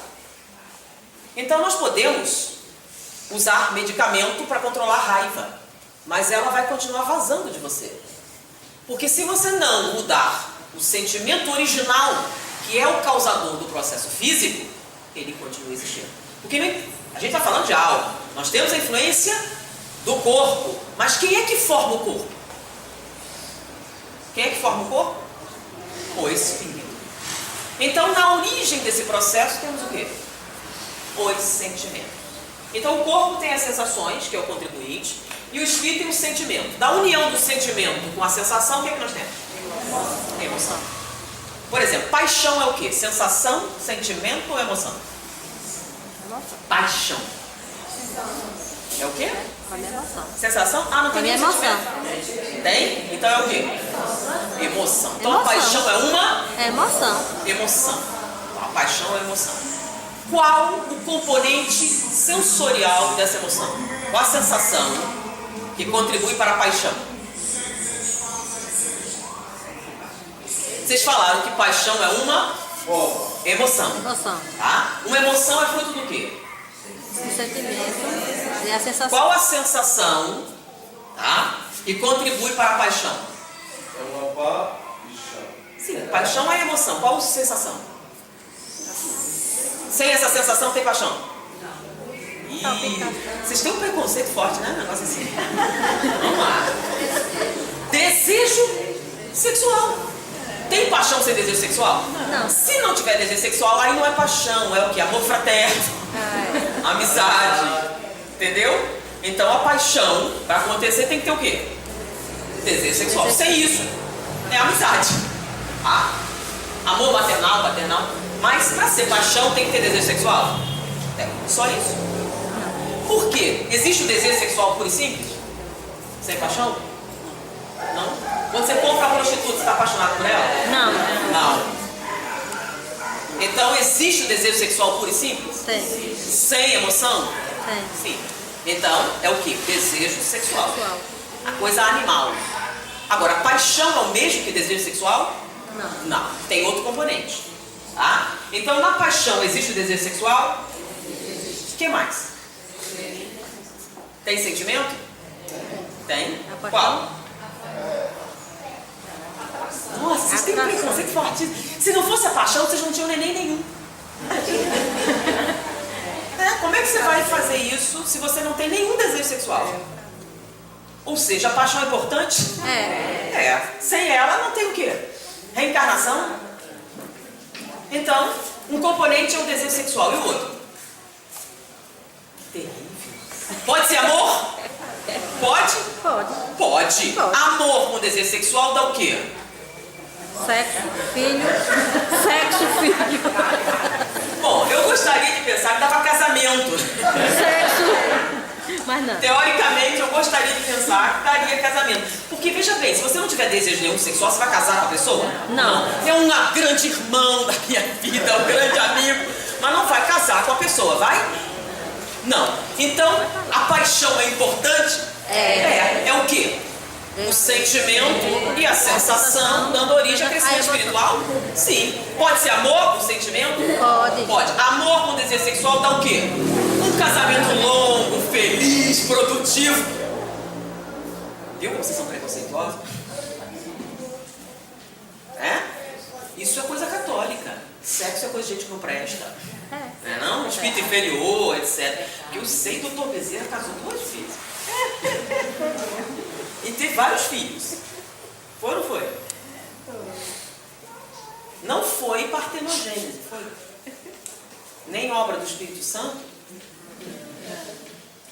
C: Então, nós podemos usar medicamento para controlar a raiva, mas ela vai continuar vazando de você. Porque se você não mudar o sentimento original, que é o causador do processo físico, ele continua existindo. Porque a gente está falando de alma, nós temos a influência do corpo, mas quem é que forma o corpo? Quem é que forma o corpo? O espírito. Então, na origem desse processo, temos o quê? Os sentimentos. Então, o corpo tem as sensações, que é o contribuinte, e o espírito tem o sentimento. Da união do sentimento com a sensação, o que é que nós temos? Emoção. Por exemplo, paixão é o quê? Sensação, sentimento ou emoção? Paixão. É o quê?
G: A minha emoção.
C: Sensação? Ah, não tem
G: A minha
C: nenhum
G: emoção.
C: sentimento. Tem? Então é o quê? Emoção. Então a
G: Emoção.
C: paixão é uma
G: É emoção.
C: emoção. A paixão é emoção. Qual o componente sensorial dessa emoção? Qual a sensação que contribui para a paixão? Vocês falaram que paixão é uma emoção.
G: Emoção.
C: Tá? Uma emoção é fruto do quê?
G: O sentimento e a sensação.
C: Qual a sensação, tá, que contribui para a paixão?
F: É uma paixão.
C: Sim, paixão é emoção. Qual a sensação? Sem essa sensação tem paixão? Vocês têm um preconceito forte, né? Um negócio assim. Vamos lá. Desejo sexual. Tem paixão sem desejo sexual?
G: Não.
C: Se não tiver desejo sexual, aí não é paixão, é o que? Amor fraterno, amizade. Entendeu? Então a paixão, para acontecer, tem que ter o quê? Desejo sexual. Sem isso, é amizade. Tá? Amor maternal, paternal. Mas para ser paixão, tem que ter desejo sexual? É, só isso. Por quê? Existe o desejo sexual puro e simples? Sem paixão? Não? Quando você compra a prostituta, você está apaixonado por ela?
G: Não.
C: Não. Então existe o desejo sexual puro e simples?
G: Tem.
C: Sem emoção?
G: Tem.
C: Sim. Então é o que? Desejo sexual.
G: Sexual.
C: A coisa animal. Agora, paixão é o mesmo que desejo sexual?
G: Não.
C: Não. Tem outro componente. Tá? Então na paixão existe o desejo sexual? O que mais? Tem sentimento? Tem.
G: A paixão?
C: Qual? Nossa, vocês têm um
G: Atração.
C: preconceito fortíssimo. Se não fosse a paixão, vocês não tinham neném nenhum. Como é que você vai fazer isso se você não tem nenhum desejo sexual? Ou seja, a paixão é importante?
G: É.
C: Sem ela não tem o quê? Reencarnação? Então, um componente é o desejo sexual e o outro? Terrível. Pode ser amor? Pode? Pode.
G: Pode.
C: Amor com desejo sexual dá o quê?
G: Sexo, filho. Sexo, filho.
C: Bom, eu gostaria de pensar que dava casamento.
G: Sexo. Mas não.
C: Teoricamente, eu gostaria de pensar que daria casamento. Porque, veja bem, se você não tiver desejo nenhum sexual, você vai casar com a pessoa?
G: Não.
C: É um grande irmão da minha vida, um grande amigo, mas não vai casar com a pessoa, vai? Não. Então, a paixão é importante? É o quê? O sentimento e a sensação dando origem a crescimento espiritual? Sim. Pode ser amor com sentimento?
G: Pode.
C: Pode. Amor com desejo sexual dá o quê? Um casamento longo, feliz, produtivo. Viu como vocês são preconceituosos? É? Isso é coisa católica. Sexo é coisa de gente que não presta. Não é não? Espírito inferior, etc. Porque eu sei que o Dr. Bezerra casou 2 vezes. E teve vários filhos. Foi ou não foi? Não foi partenogênese, foi? Nem obra do Espírito Santo?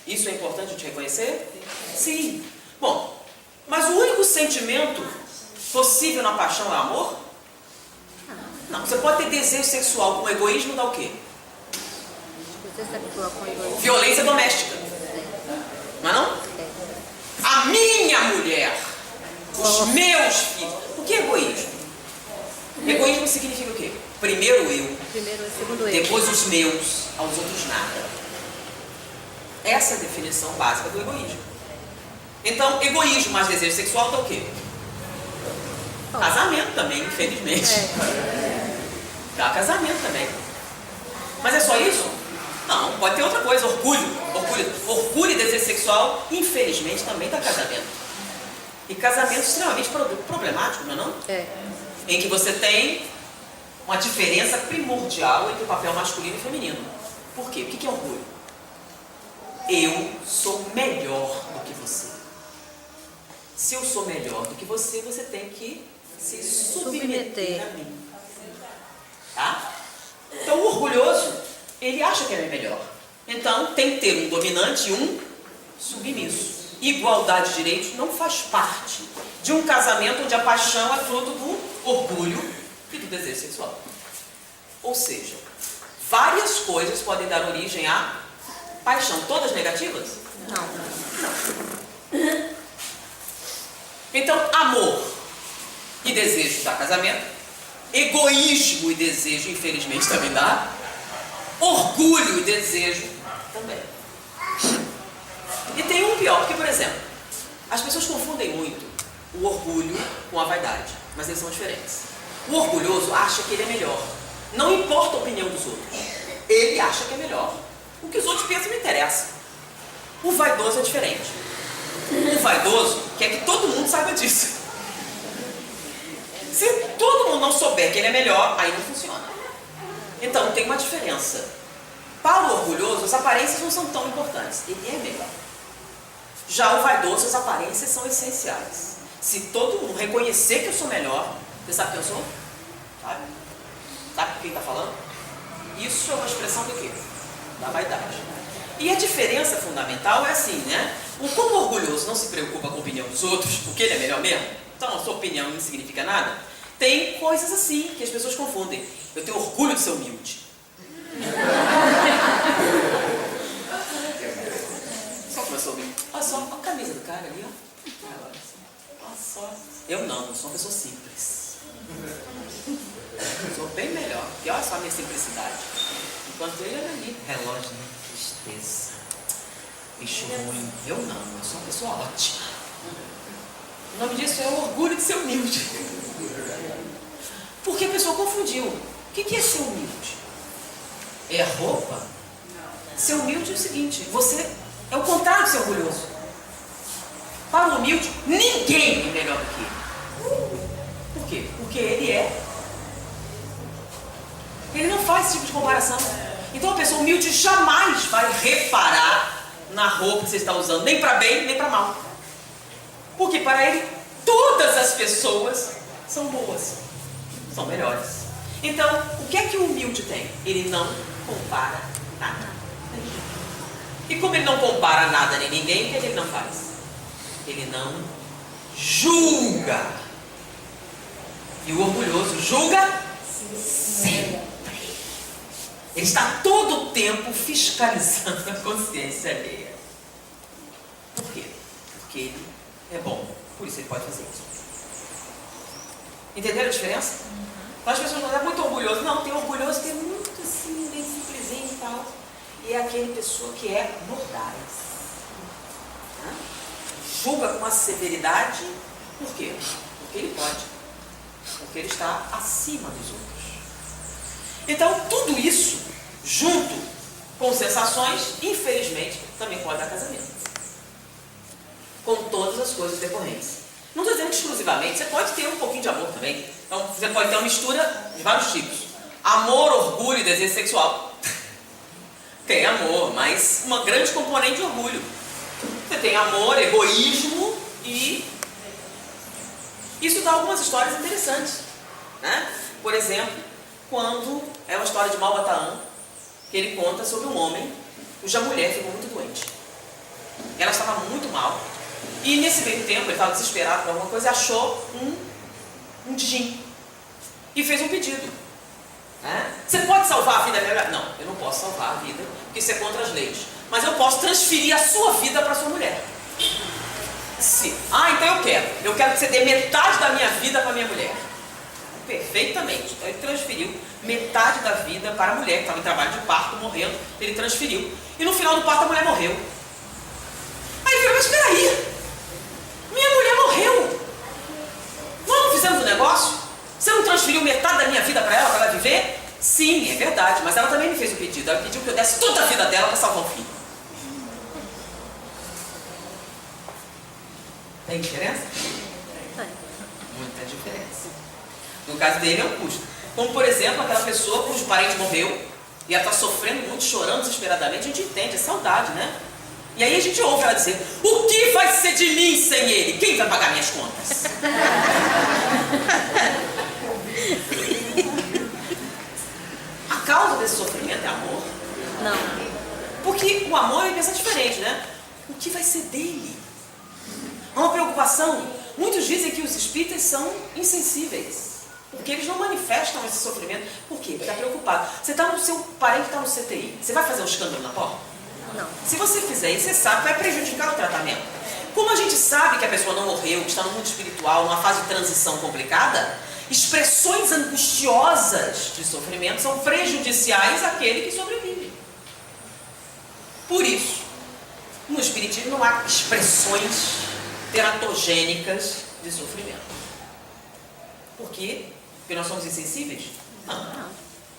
C: Isso é importante de reconhecer? Sim. Bom, mas o único sentimento possível na paixão é amor? Não. Você pode ter desejo sexual com egoísmo, dá o quê? Violência doméstica. Não é não? A minha mulher, os meus filhos. O que é egoísmo? Egoísmo significa o quê? Primeiro eu,
G: Segundo eu.
C: depois os meus, aos outros nada. Essa é a definição básica do egoísmo. Então, egoísmo mais desejo sexual dá o quê? Casamento também, infelizmente. Dá casamento também. Mas é só isso? Não, pode ter outra coisa, orgulho e desejo sexual, infelizmente, também dá casamento. E casamento extremamente problemático, não é não? Em que você tem uma diferença primordial entre o papel masculino e feminino. Por quê? O que é orgulho? Eu sou melhor do que você. Se eu sou melhor do que você, você tem que se submeter a mim. Tá? Então, o orgulhoso, ele acha que ele é melhor. Então, tem que ter um dominante e um submisso. Igualdade de direitos não faz parte de um casamento onde a paixão é fruto do orgulho e do desejo sexual. Ou seja, várias coisas podem dar origem à paixão. Todas negativas? Não. Então, amor e desejo dá casamento. Egoísmo e desejo, infelizmente, também dá. Orgulho e desejo também. E tem um pior, porque, por exemplo, as pessoas confundem muito o orgulho com a vaidade, mas eles são diferentes. O orgulhoso acha que ele é melhor. Não importa a opinião dos outros. Ele acha que é melhor. O que os outros pensam não interessa. O vaidoso é diferente. O vaidoso quer que todo mundo saiba disso. Se todo mundo não souber que ele é melhor, aí não funciona. Então, tem uma diferença. Para o orgulhoso, as aparências não são tão importantes. Ele é melhor. Já o vaidoso, as aparências são essenciais. Se todo mundo reconhecer que eu sou melhor, você sabe quem eu sou? Sabe? Sabe quem está falando? Isso é uma expressão do quê? Da vaidade. E a diferença fundamental é assim, né? Como o orgulhoso não se preocupa com a opinião dos outros, porque ele é melhor mesmo, então a sua opinião não significa nada, tem coisas assim que as pessoas confundem. Eu tenho orgulho de ser humilde. Só começou a ouvir. Olha só, olha a camisa do cara ali, ó. Olha só. Eu não sou uma pessoa simples. Sou bem melhor, porque olha só a minha simplicidade. Enquanto ele era ali, relógio, né? Tristeza. Bicho ruim. Eu sou uma pessoa ótima. O nome disso é o orgulho de ser humilde. Porque a pessoa confundiu. O que é ser humilde? É roupa? Ser humilde é o seguinte, você é o contrário de ser orgulhoso. Para o humilde, ninguém é melhor do que ele. Por quê? Porque ele é. Ele não faz esse tipo de comparação. Então a pessoa humilde jamais vai reparar na roupa que você está usando, nem para bem, nem para mal. Porque para ele, todas as pessoas são boas, são melhores. Então, o que é que o humilde tem? Ele não compara nada. E como ele não compara nada nem ninguém, o que ele não faz? Ele não julga. E o orgulhoso julga sempre. Ele está todo o tempo fiscalizando a consciência alheia. Por quê? Porque ele é bom. Por isso ele pode fazer isso. Entenderam a diferença? Então as pessoas falam, é muito orgulhoso. Não, tem orgulhoso que é muito assim, bem simplesinho e tal. E é aquele pessoa que é mordaz. Julga com uma severidade. Por quê? Porque ele pode. Porque ele está acima dos outros. Então, tudo isso, junto com sensações, infelizmente, também pode dar casamento. Com todas as coisas decorrentes. Não estou dizendo exclusivamente, você pode ter um pouquinho de amor também. Então, você pode ter uma mistura de vários tipos. Amor, orgulho e desejo sexual. Tem amor, mas uma grande componente de orgulho. Você tem amor, egoísmo e... Isso dá algumas histórias interessantes. Né? Por exemplo, quando é uma história de Malbataan, que ele conta sobre um homem cuja mulher ficou muito doente. Ela estava muito mal. E nesse meio tempo, ele estava desesperado por alguma coisa e achou um djinn. E fez um pedido. Você pode salvar a vida da minha mulher? Não, eu não posso salvar a vida, porque isso é contra as leis. Mas eu posso transferir a sua vida para a sua mulher. Então eu quero que você dê metade da minha vida para a minha mulher. Perfeitamente. Então ele transferiu metade da vida para a mulher, que estava em trabalho de parto, morrendo. Ele transferiu. E no final do parto a mulher morreu. Aí ele falou, mas espera aí. Minha mulher morreu. Nós não fizemos o negócio? Você não transferiu metade da minha vida para ela viver? Sim, é verdade. Mas ela também me fez o pedido. Ela pediu que eu desse toda a vida dela para salvar o filho. Tem diferença?
G: Tem.
C: Muita diferença. No caso dele é um custo. Como, por exemplo, aquela pessoa cujo parente morreu e ela está sofrendo muito, chorando desesperadamente. A gente entende, é saudade, né? E aí a gente ouve ela dizer, o que vai ser de mim sem ele? Quem vai pagar minhas contas? A causa desse sofrimento é amor?
G: Não.
C: Porque o amor é pensa diferente, né? O que vai ser dele? Há uma preocupação. Muitos dizem que os espíritas são insensíveis. Porque eles não manifestam esse sofrimento. Por quê? Porque está preocupado. Você está no seu parente está no CTI. Você vai fazer um escândalo na porta?
G: Não.
C: Se você fizer isso, você sabe que vai prejudicar o tratamento. Como a gente sabe que a pessoa não morreu, que está no mundo espiritual, numa fase de transição complicada, expressões angustiosas de sofrimento são prejudiciais àquele que sobrevive. Por isso, no espiritismo não há expressões teratogênicas de sofrimento. Por quê? Porque nós somos insensíveis? Não.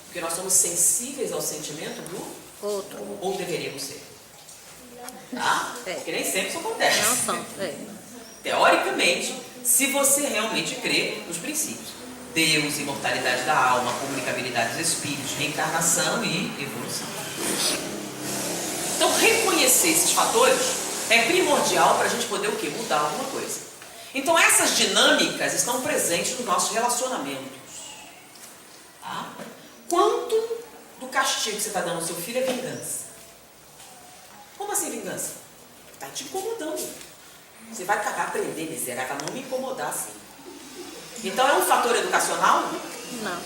C: Porque nós somos sensíveis ao sentimento do
G: Outro.
C: ou deveríamos ser. Tá?
G: É.
C: Porque nem sempre isso acontece.
G: Não são. É.
C: Teoricamente, se você realmente crê nos princípios. Deus, imortalidade da alma, comunicabilidade dos espíritos, reencarnação e evolução. Então, reconhecer esses fatores é primordial para a gente poder o quê? Mudar alguma coisa. Então, essas dinâmicas estão presentes nos nossos relacionamentos. Tá? Quanto do castigo que você está dando ao seu filho é vingança? Como assim vingança? Está te incomodando. Você vai acabar aprendendo, miserável, a não me incomodar assim. Então é um fator educacional?
G: Não.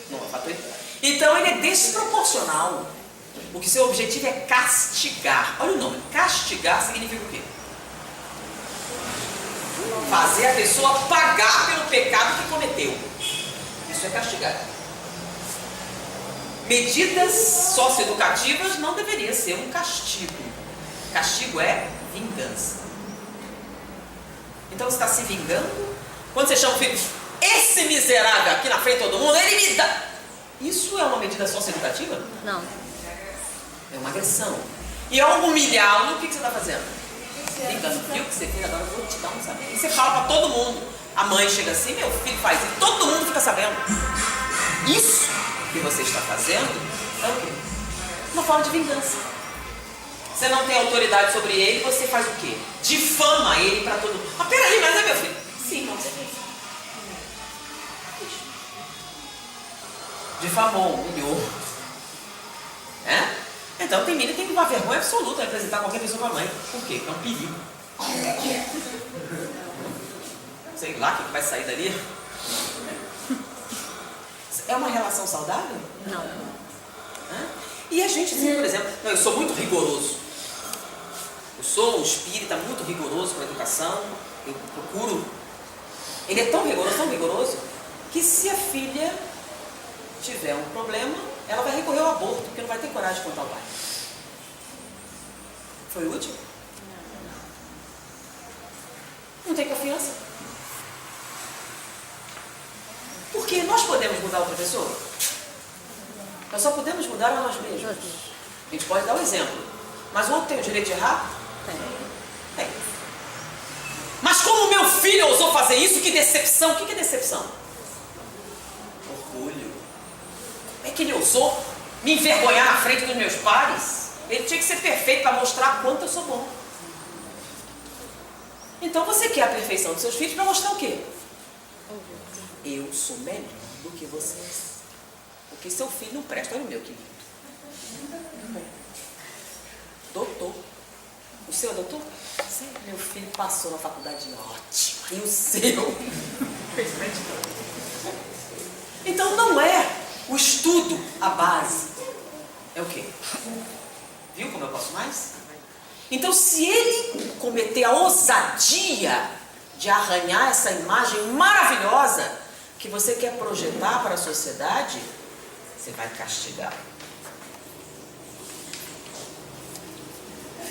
C: Não é um fator educacional. Então ele é desproporcional. Porque seu objetivo é castigar. Olha o nome. Castigar significa o quê? Fazer a pessoa pagar pelo pecado que cometeu. Isso é castigar. Medidas socioeducativas não deveria ser um castigo. Castigo é vingança. Então você está se vingando? Quando você chama o filho, esse miserável aqui na frente de todo mundo, ele me dá. Isso é uma medida socioeducativa?
G: Não.
C: É uma agressão. E ao humilhá-lo, o que você está fazendo? Vingando, viu que você fez, agora eu vou te dar um saber. E você fala para todo mundo. A mãe chega assim, meu filho faz isso, todo mundo fica sabendo. Isso que você está fazendo é o quê? Uma forma de vingança. Você não tem autoridade sobre ele, você faz o quê? Difama ele para todo mundo. Mas peraí, mas é meu filho? Sim, não, você fez. Difamou, humilhou. Então tem menina que tem uma vergonha absoluta de apresentar qualquer pessoa para a mãe. Por quê? Porque é um perigo. Sei lá o que vai sair dali. É uma relação saudável?
G: Não.
C: Hã? E a gente, assim, por exemplo, não, eu sou muito rigoroso. Eu sou um espírita muito rigoroso com a educação. Eu procuro. Ele é tão rigoroso, que se a filha tiver um problema, ela vai recorrer ao aborto, porque não vai ter coragem de contar ao pai. Foi útil? Não tem confiança. Porque nós podemos mudar outra pessoa? Nós só podemos mudar a nós mesmos. A gente pode dar um exemplo. Mas o outro tem o direito de errar? Tem. Mas como meu filho ousou fazer isso, que decepção. O que é decepção? Orgulho. É que ele ousou me envergonhar na frente dos meus pares. Ele tinha que ser perfeito para mostrar quanto eu sou bom. Então você quer a perfeição dos seus filhos para mostrar o quê? Eu sou melhor do que vocês. Porque seu filho não presta. Olha o meu, que lindo. Doutor. O seu é doutor? Sim. Meu filho passou na faculdade ótimo. E o seu? Então não é o estudo a base. É o quê? Viu como eu posso mais? Então se ele cometer a ousadia de arranhar essa imagem maravilhosa que você quer projetar para a sociedade, você vai castigar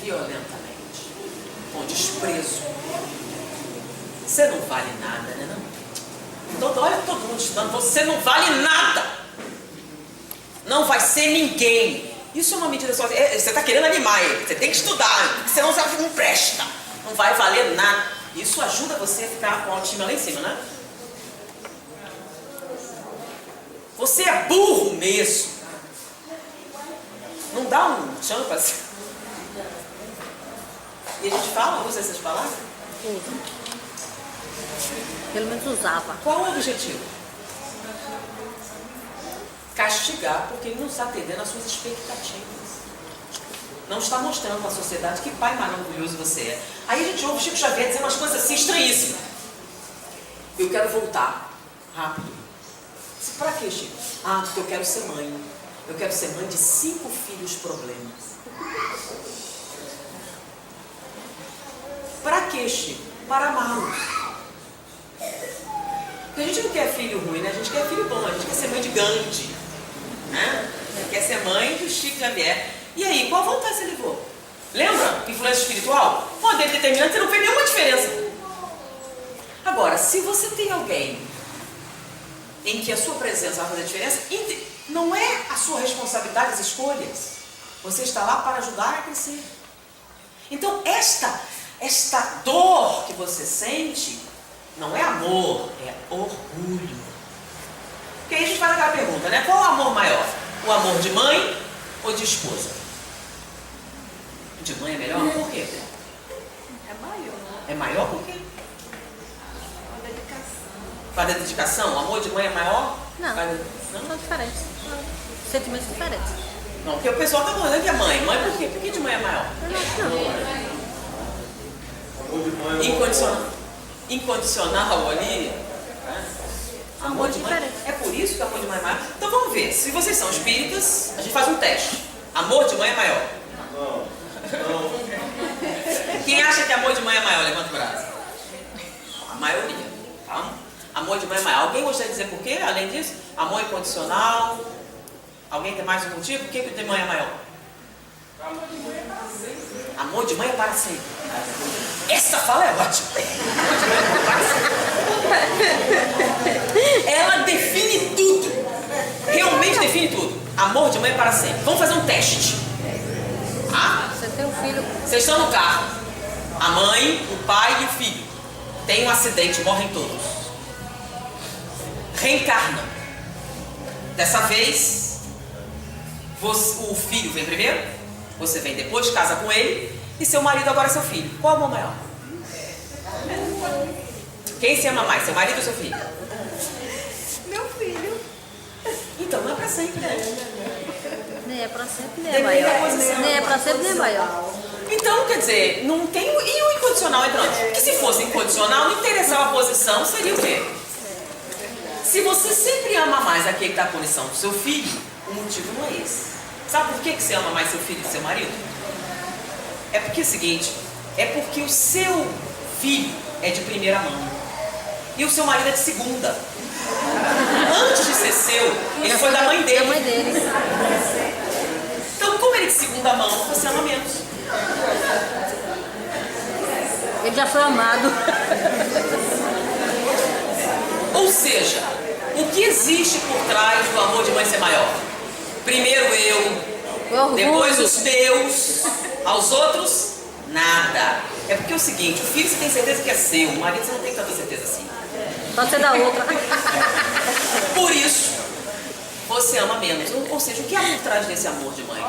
C: violentamente, com desprezo. Você não vale nada, né não? Então olha todo mundo estudando, você não vale nada. Não vai ser ninguém. Isso é uma medida só. Você está querendo animar ele. Você tem que estudar, senão você não presta. Não vai valer nada. Isso ajuda você a ficar com a autoestima lá em cima, né? Você é burro mesmo. Não dá um chão assim. E a gente usa essas palavras?
G: Usa. Pelo menos usava.
C: Qual o objetivo? Castigar, porque ele não está atendendo às suas expectativas. Não está mostrando para a sociedade que pai maravilhoso você é. Aí a gente ouve o Chico Xavier dizendo umas coisas assim estranhíssimas. Eu quero voltar rápido. Para quê, Chico? Ah, porque eu quero ser mãe. Eu quero ser mãe de 5 filhos problemas. Para quê, Chico? Para amá-los. Porque a gente não quer filho ruim, né? A gente quer filho bom. A gente quer ser mãe de Gandhi. Né? Quer ser mãe do Chico Xavier. E aí, qual vontade você levou? Lembra? Influência espiritual? Poder determinante, você não fez nenhuma diferença. Agora, se você tem alguém em que a sua presença vai fazer diferença, não é a sua responsabilidade as escolhas. Você está lá para ajudar a crescer. Então, esta dor que você sente não é amor, é orgulho. Porque aí a gente faz aquela pergunta, né? Qual é o amor maior? O amor de mãe ou de esposa? De mãe é melhor? Por quê?
D: É maior.
C: É maior por quê?
D: A dedicação.
C: Para a dedicação? O amor de mãe é maior?
G: Não.
C: Não?
G: São diferentes. Sentimentos diferentes.
C: Não, porque o pessoal está falando que é mãe. Mãe por quê? Por que de mãe é maior?
G: Eu não acho não.
F: Amor de mãe é
C: Incondicional. Incondicional ali. Né? Amor de mãe.
G: diferente.
C: É por isso que o amor de mãe é maior. Então vamos ver. Se vocês são espíritas, a gente faz um teste. Amor de mãe é maior.
F: Não.
C: Quem acha que amor de mãe é maior? Levanta o braço. A maioria. Tá? Amor de mãe é maior. Alguém gostaria de dizer por quê? Além disso, amor incondicional. Alguém tem mais um motivo? Por que o de mãe é maior? Amor de mãe é para sempre. Essa fala é ótima. Ela define tudo. Realmente define tudo. Amor de mãe é para sempre. Vamos fazer um teste. Tá?
G: Você tem um filho.
C: Vocês estão no carro. A mãe, o pai e o filho. Tem um acidente, morrem todos. Reencarnam. Dessa vez, o filho vem primeiro, você vem depois, casa com ele, e seu marido agora é seu filho. Qual é o amor maior? Quem se ama mais, seu marido ou seu filho?
D: Meu filho.
C: Então não é pra sempre, né?
G: Nem é pra sempre, nem é
C: Depende da
G: maior.
C: posição.
G: Nem é pra sempre, nem é maior.
C: Então, quer dizer, não tem. E o incondicional entra onde? Porque se fosse incondicional, não interessava a posição, seria o quê? Se você sempre ama mais aquele que está na condição do seu filho, o motivo não é esse. Sabe por que você ama mais seu filho que seu marido? É porque é o seguinte, é porque o seu filho é de primeira mão e o seu marido é de segunda. Antes de ser seu, ele foi da mãe dele.
G: Da mãe dele.
C: Então, como ele é de segunda mão, você ama menos.
G: Ele já foi amado.
C: Ou seja, o que existe por trás do amor de mãe ser maior? Primeiro eu,
G: Orgulho.
C: depois os teus, aos outros, nada. É porque é o seguinte, o filho você tem certeza que é seu, o marido você não tem tanta certeza assim.
G: Pode ser da outra.
C: Por isso, você ama menos. Ou seja, o que há por trás desse amor de mãe?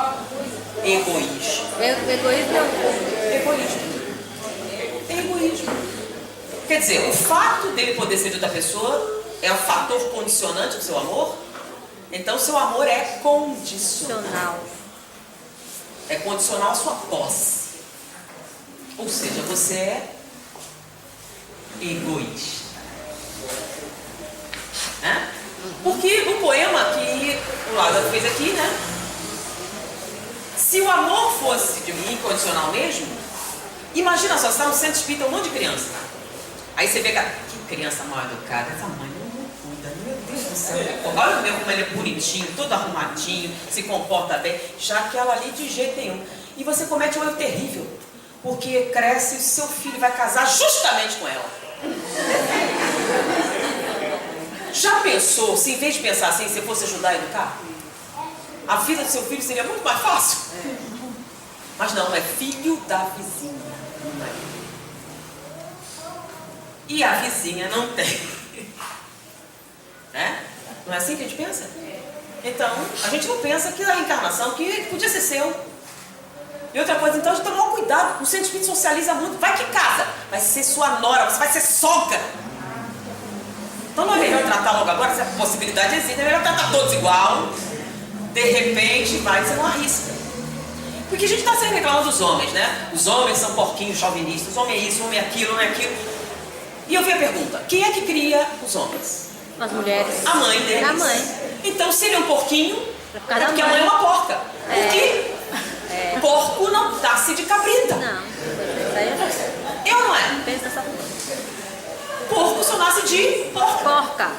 C: Egoísmo.
G: Egoísmo.
C: Egoísmo. Egoísmo. Quer dizer, o fato dele poder ser de outra pessoa é um fator condicionante do seu amor? Então, seu amor é condicional.
G: Funcional.
C: É condicional à sua posse. Ou seja, você é egoísta. Né? Porque o poema que o Lázaro fez aqui, né? Se o amor fosse de mim incondicional mesmo, imagina só, você está no centro espírita, um monte de criança. Aí você vê que criança mal educada, essa mãe não cuida, meu Deus do céu. Olha mesmo como ele é bonitinho, todo arrumadinho, se comporta bem, já aquela ali de jeito nenhum. E você comete um erro terrível, porque cresce e o seu filho vai casar justamente com ela. Já pensou, se em vez de pensar assim, você fosse ajudar a educar? A vida do seu filho seria muito mais fácil. Mas não, é filho da vizinha. Não é. E a vizinha não tem. Né? Não é assim que a gente pensa? Então, a gente não pensa que a reencarnação que podia ser seu. E outra coisa, então, a gente tem que tomar cuidado. O centro espírita socializa muito. Vai que casa. Vai ser sua nora, você vai ser sogra. Então não é melhor tratar logo agora, se a possibilidade existe, é melhor tratar todos igual. De repente, vai, você não arrisca. Porque a gente está sempre reclamando dos homens, né? Os homens são porquinhos chauvinistas, o homem é isso, o homem é aquilo, o homem é aquilo. E eu vi a pergunta, quem é que cria os homens?
G: As mulheres.
C: A mãe deles.
G: A mãe.
C: Então, se ele é um porquinho,
G: Por
C: é
G: causa da
C: porque a mãe é uma porca. Porque porco não nasce de cabrita.
G: Não. Isso aí é
C: Eu não é?
G: pensa dessa forma.
C: Porco só nasce de porca.
G: Porca.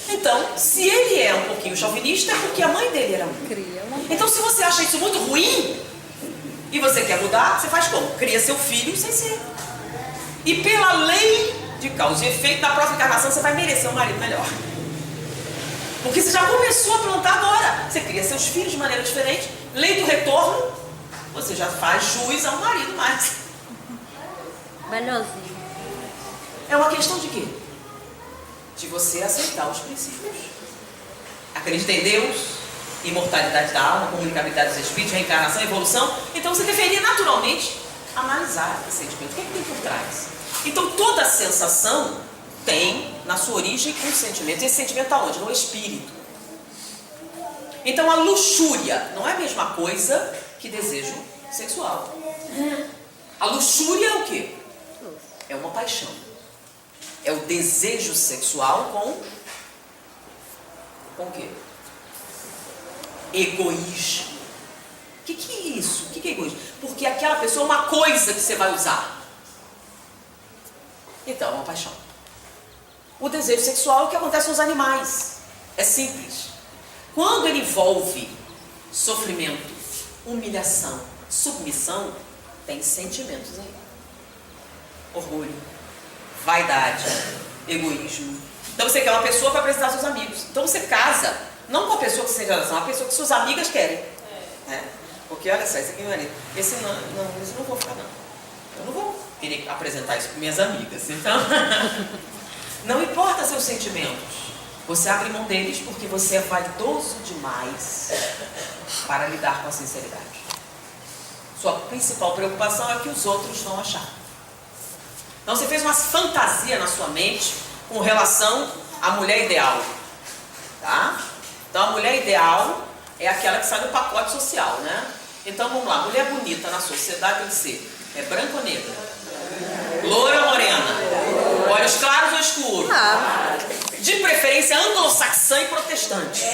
C: Então, se ele é um pouquinho chauvinista, é porque a mãe dele era uma.
G: Cria uma.
C: Então, se você acha isso muito ruim e você quer mudar, você faz como? Cria seu filho sem ser. E pela lei de causa e efeito, na próxima encarnação você vai merecer um marido melhor. Porque você já começou a plantar agora. Você cria seus filhos de maneira diferente. Lei do retorno, você já faz jus a um marido mais.
G: Melhorzinho.
C: É uma questão de quê? De você aceitar os princípios. Acredita em Deus, imortalidade da alma, comunicabilidade dos espíritos, reencarnação, evolução. Então você deveria naturalmente analisar esse sentimento. O que é que tem por trás? Então toda sensação tem na sua origem um sentimento. E esse sentimento está onde? No espírito. Então a luxúria não é a mesma coisa que desejo sexual. A luxúria é o quê? É uma paixão. É o desejo sexual com o quê? Egoísmo. O que é isso? O que é egoísmo? Porque aquela pessoa é uma coisa que você vai usar. Então, é uma paixão. O desejo sexual é o que acontece com os animais. É simples. Quando ele envolve sofrimento, humilhação, submissão, tem sentimentos aí. Orgulho, vaidade, egoísmo. Então você quer uma pessoa para apresentar aos seus amigos. Então você casa, não com a pessoa que seja relação, uma pessoa que suas amigas querem. Né? Porque olha só, esse aqui é meu marido. Esse não vou ficar não. Eu não vou querer apresentar isso para minhas amigas. Então, não importa seus sentimentos. Você abre mão deles porque você é vaidoso demais para lidar com a sinceridade. Sua principal preocupação é que os outros vão achar. Então você fez uma fantasia na sua mente com relação à mulher ideal. Tá? Então a mulher ideal é aquela que sai do pacote social, né? Então vamos lá, mulher bonita na sociedade tem que ser branca ou negra? Loira ou morena? Olhos claros ou escuros? De preferência anglo-saxã e protestante.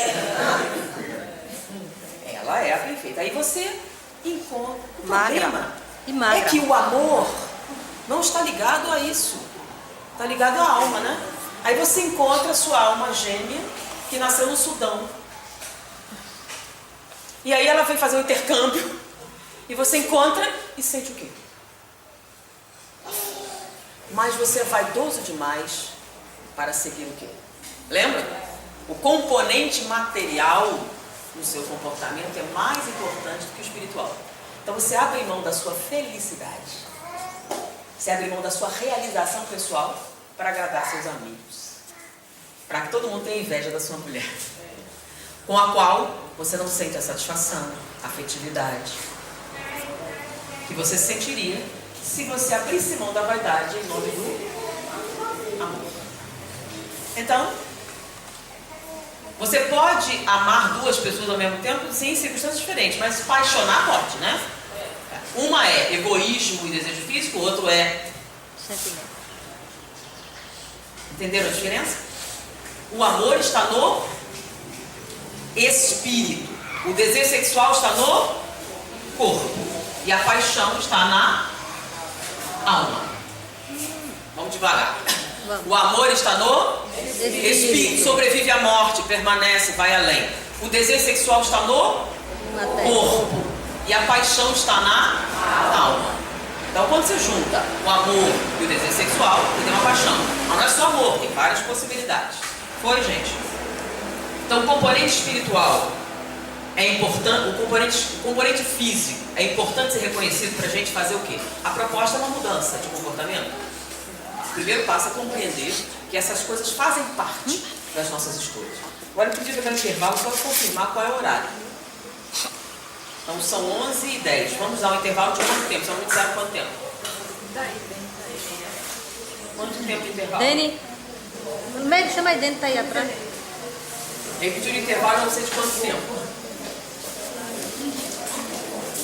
C: Ela é a perfeita. Aí você encontra o problema.
G: E magra.
C: É que o amor não está ligado a isso. Está ligado à alma, né? Aí você encontra a sua alma gêmea que nasceu no Sudão. E aí ela vem fazer um intercâmbio. E você encontra e sente o quê? Mas você é vaidoso demais para seguir o quê? Lembra? O componente material no seu comportamento é mais importante do que o espiritual. Então você abre mão da sua felicidade. Você abre mão da sua realização pessoal para agradar seus amigos. Para que todo mundo tenha inveja da sua mulher. Com a qual você não sente a satisfação, a afetividade que você sentiria se você abrisse mão da vaidade em nome do amor. Então, você pode amar duas pessoas ao mesmo tempo, sim, em circunstâncias diferentes, mas apaixonar pode, né? Uma é egoísmo e desejo físico, o outro é
G: Sentimento.
C: Entenderam a diferença? O amor está no espírito. O desejo sexual está no corpo. E a paixão está na alma. Vamos devagar.
G: Vamos.
C: O amor está no espírito. Sobrevive à morte, permanece, vai além. O desejo sexual está no corpo. E a paixão está na alma. Então quando você junta o amor e o desejo sexual, você tem uma paixão. Mas não é só amor, tem várias possibilidades. Foi, gente? Então o componente espiritual é importante, o componente físico é importante ser reconhecido para a gente fazer o quê? A proposta é uma mudança de comportamento. O primeiro passo é compreender que essas coisas fazem parte das nossas escolhas. Agora eu pedi para dar um intervalo só para confirmar qual é o horário. Então são 11h10. Vamos dar um intervalo de quanto tempo? Só não me disseram quanto tempo. Quanto tempo de intervalo?
G: Dani, no meio, chama aí, Dani tá aí atrás.
C: Ele pediu um intervalo, não sei de quanto tempo.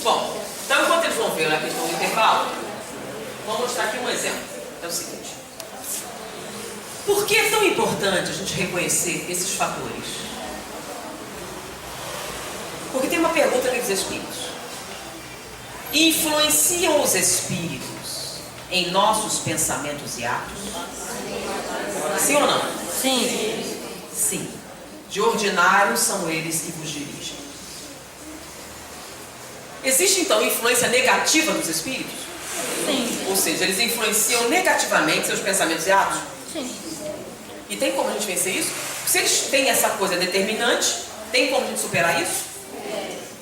C: Bom, então enquanto eles vão ver a questão do intervalo, vou mostrar aqui um exemplo. É o seguinte. Por que é tão importante a gente reconhecer esses fatores? Porque tem uma pergunta aqui dos espíritos. Influenciam os espíritos em nossos pensamentos e atos? Sim ou não?
G: Sim.
C: Sim. De ordinário são eles que vos dirigem. Existe então influência negativa dos espíritos?
G: Sim.
C: Ou seja, eles influenciam negativamente seus pensamentos e atos?
G: Sim.
C: E tem como a gente vencer isso? Se eles têm essa coisa determinante, tem como a gente superar isso?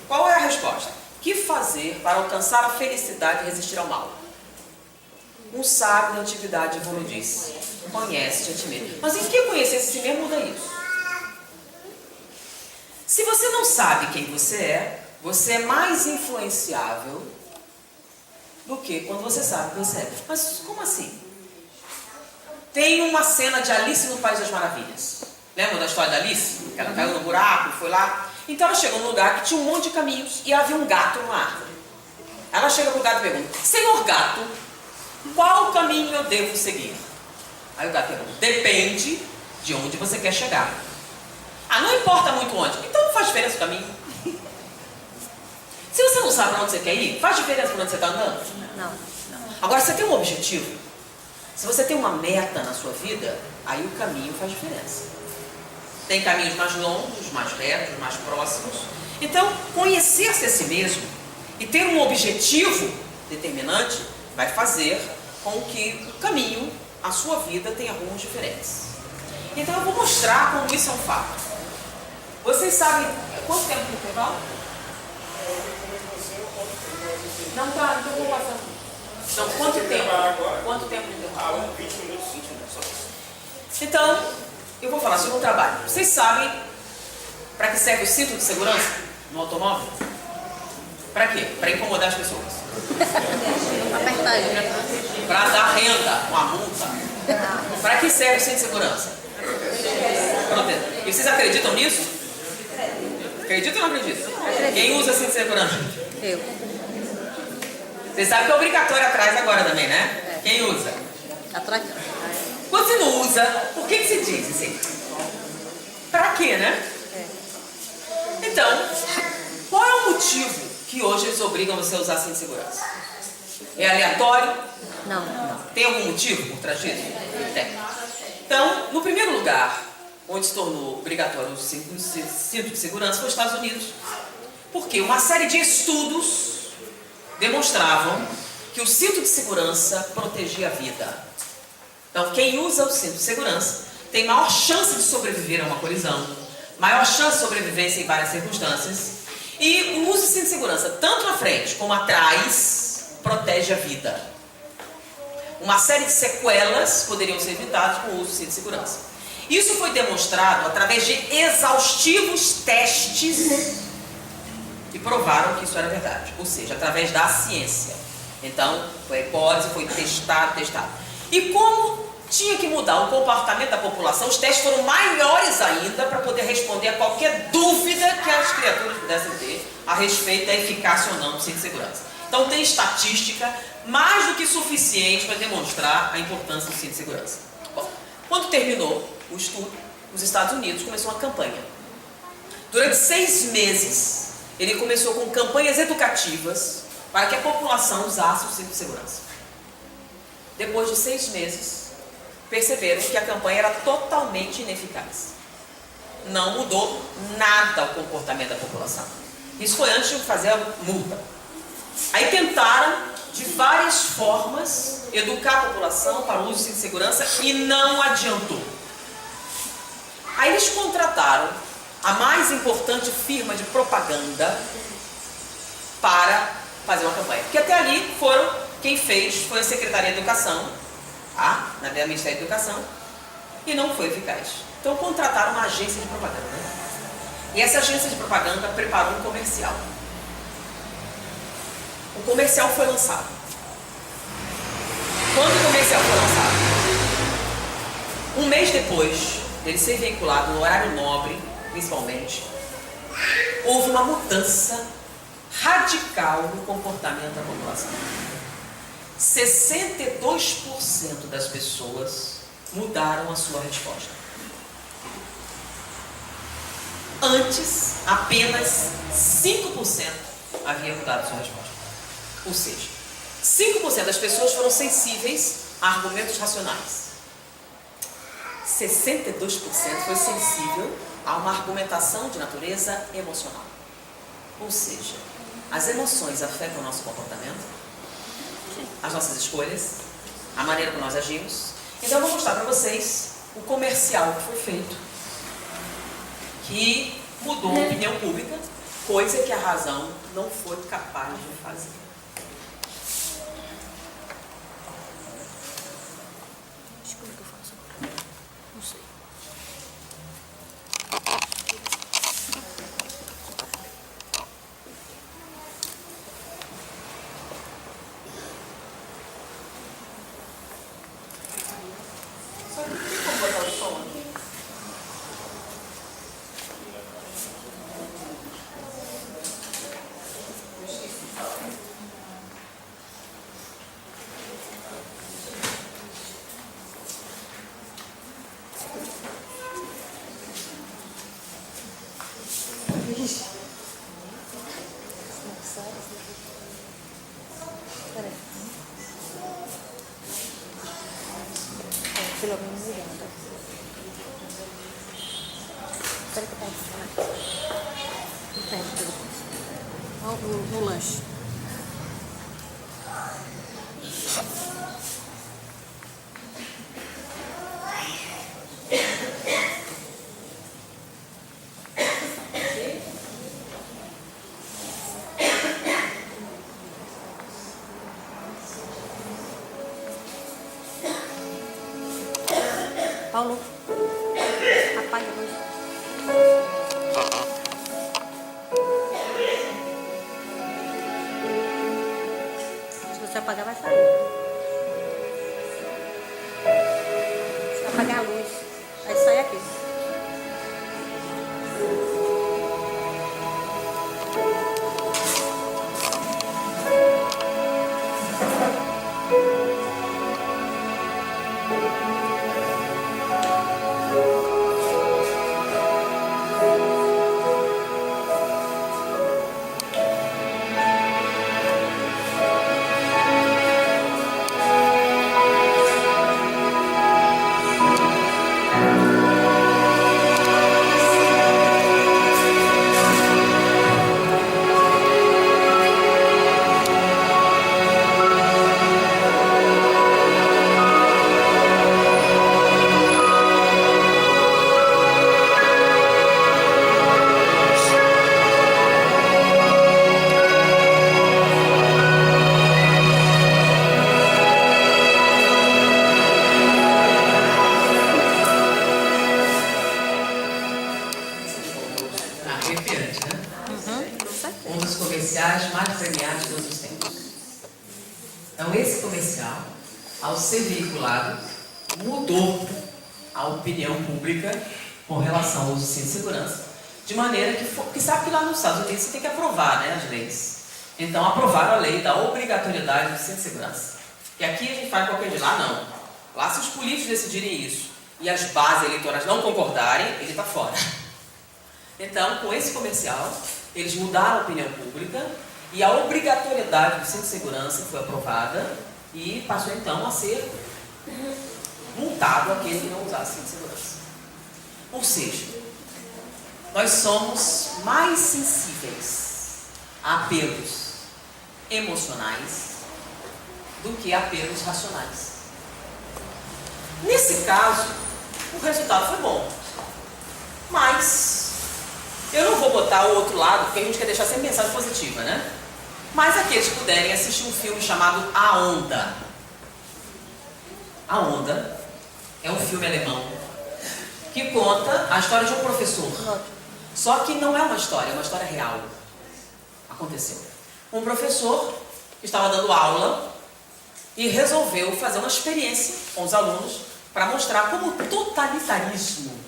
C: Qual é a resposta? O que fazer para alcançar a felicidade e resistir ao mal? Um sábio da antiguidade evoluiu disse: conhece-te a ti mesmo. Mas em que conhecer-se a si mesmo muda isso? Se você não sabe quem você é mais influenciável do que quando você sabe quem você é. Mas como assim? Tem uma cena de Alice no País das Maravilhas. Lembra da história da Alice? Que ela caiu no buraco, foi lá. Então ela chegou num lugar que tinha um monte de caminhos e havia um gato numa árvore. Ela chega pro gato e pergunta: Senhor gato, qual caminho eu devo seguir? Aí o gato pergunta: depende de onde você quer chegar. Ah, não importa muito onde. Então não faz diferença o caminho. Se você não sabe para onde você quer ir, faz diferença para onde você está andando?
G: Não.
C: Agora, você tem um objetivo. Se você tem uma meta na sua vida, aí o caminho faz diferença. Tem caminhos mais longos, mais retos, mais próximos. Então, conhecer-se a si mesmo e ter um objetivo determinante vai fazer com que o caminho, a sua vida, tenha rumos diferentes. Então, eu vou mostrar como isso é um fato. Vocês sabem quanto tempo de intervalo? Não, tá, então vou passar. Então, quanto tempo? Quanto tempo de intervalo?
A: 20 minutos.
C: Então, eu vou falar sobre um trabalho. Vocês sabem para que serve o cinto de segurança no automóvel? Para quê? Para incomodar as pessoas.
G: Apertagem, né?
C: Para dar renda, uma multa. Para que serve o cinto de segurança? Proteger. E vocês acreditam nisso? Acreditam ou não acreditam? Quem usa cinto de segurança?
G: Eu.
C: Você sabe que é obrigatório atrás agora também, né? Quem usa?
G: Atrás.
C: Quando você não usa, por que você diz assim? Pra quê, né? Então, qual é o motivo que hoje eles obrigam você a usar cinto de segurança? É aleatório?
G: Não, não.
C: Tem algum motivo por trás disso? Tem. Então, no primeiro lugar, onde se tornou obrigatório o cinto de segurança foi os Estados Unidos. Porque uma série de estudos demonstravam que o cinto de segurança protegia a vida. Então, quem usa o cinto de segurança tem maior chance de sobreviver a uma colisão, maior chance de sobrevivência em várias circunstâncias. E o uso de cinto de segurança, tanto na frente como atrás, protege a vida. Uma série de sequelas poderiam ser evitadas com o uso do cinto de segurança. Isso foi demonstrado através de exaustivos testes que provaram que isso era verdade, ou seja, através da ciência. Então, foi a hipótese, foi testado. E como tinha que mudar o comportamento da população, os testes foram maiores ainda para poder responder a qualquer dúvida que as criaturas pudessem ter a respeito da eficácia ou não do cinto de segurança. Então, tem estatística mais do que suficiente para demonstrar a importância do cinto de segurança. Bom, quando terminou o estudo, os Estados Unidos começou uma campanha. Durante 6 meses, ele começou com campanhas educativas para que a população usasse o cinto de segurança. Depois de 6 meses, perceberam que a campanha era totalmente ineficaz. Não mudou nada o comportamento da população. Isso foi antes de fazer a multa. Aí tentaram, de várias formas, educar a população para o uso do cinto de segurança e não adiantou. Aí eles contrataram a mais importante firma de propaganda para fazer uma campanha. Porque até ali quem fez foi a Secretaria de Educação, na Ministério da Educação, e não foi eficaz. Então contrataram uma agência de propaganda. E essa agência de propaganda preparou um comercial. O comercial foi lançado. Quando o comercial foi lançado? Um mês depois dele ser veiculado no horário nobre, principalmente, houve uma mudança radical no comportamento da população. 62% das pessoas mudaram a sua resposta. Antes, apenas 5% havia mudado a sua resposta. Ou seja, 5% das pessoas foram sensíveis a argumentos racionais. 62% foi sensível a uma argumentação de natureza emocional. Ou seja, as emoções afetam o nosso comportamento, as nossas escolhas, a maneira como nós agimos. Então eu vou mostrar para vocês o comercial que foi feito, que mudou a opinião pública, coisa que a razão não foi capaz de fazer.
G: Como que eu faço? Não sei.
C: Só que tem como botar o som aqui?
G: Peraí. Pelo menos ligando. Espera que eu pego o telefone. No lanche. Paulo, apaga a luz. Se você apagar, vai sair. Se apagar a luz, aí sai aqui.
C: Então esse comercial, ao ser veiculado, mudou a opinião pública com relação ao uso do cinto de segurança, de maneira que, porque sabe que lá nos Estados Unidos você tem que aprovar, né, as leis. Então aprovaram a lei da obrigatoriedade do cinto de segurança. E aqui a gente faz qualquer dia, lá não. Lá se os políticos decidirem isso e as bases eleitorais não concordarem, ele está fora. Então, com esse comercial, eles mudaram a opinião pública e a obrigatoriedade do cinto de segurança foi aprovada e passou então a ser multado aquele que não usasse cinto de segurança. Ou seja, nós somos mais sensíveis a apelos emocionais do que a apelos racionais. Nesse caso, o resultado foi bom. Mas eu não vou botar o outro lado, porque a gente quer deixar sempre mensagem positiva, né? Mas aqueles que puderem assistir um filme chamado A Onda. A Onda é um filme alemão que conta a história de um professor. Só que não é uma história, é uma história real. Aconteceu. Um professor que estava dando aula e resolveu fazer uma experiência com os alunos para mostrar como o totalitarismo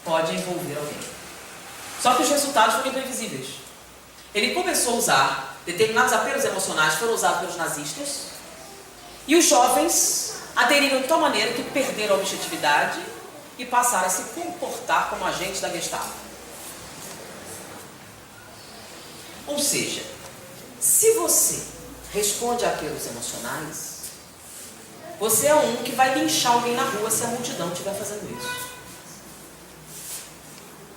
C: pode envolver alguém. Só que os resultados foram imprevisíveis. Ele começou a usar determinados apelos emocionais, foram usados pelos nazistas, e os jovens aderiram de tal maneira que perderam a objetividade e passaram a se comportar como agentes da Gestapo. Ou seja, se você responde a apelos emocionais, você é um que vai linchar alguém na rua se a multidão estiver fazendo isso.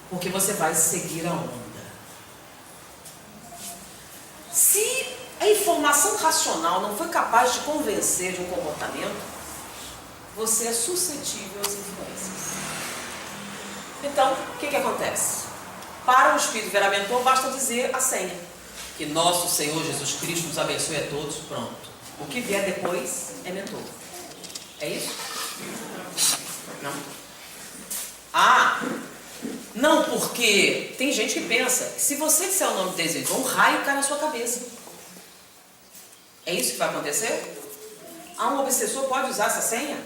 C: Porque você vai seguir a onda. Se a informação racional não foi capaz de convencer de um comportamento, você é suscetível às influências. Então, o que acontece? Para o Espírito Vera Mentor, basta dizer a senha. Que nosso Senhor Jesus Cristo nos abençoe a todos, pronto. O que vier depois é mentor. É isso? Não. Não, porque tem gente que pensa que se você disser o nome de Deus, um raio cai na sua cabeça. É isso que vai acontecer? Um obsessor pode usar essa senha?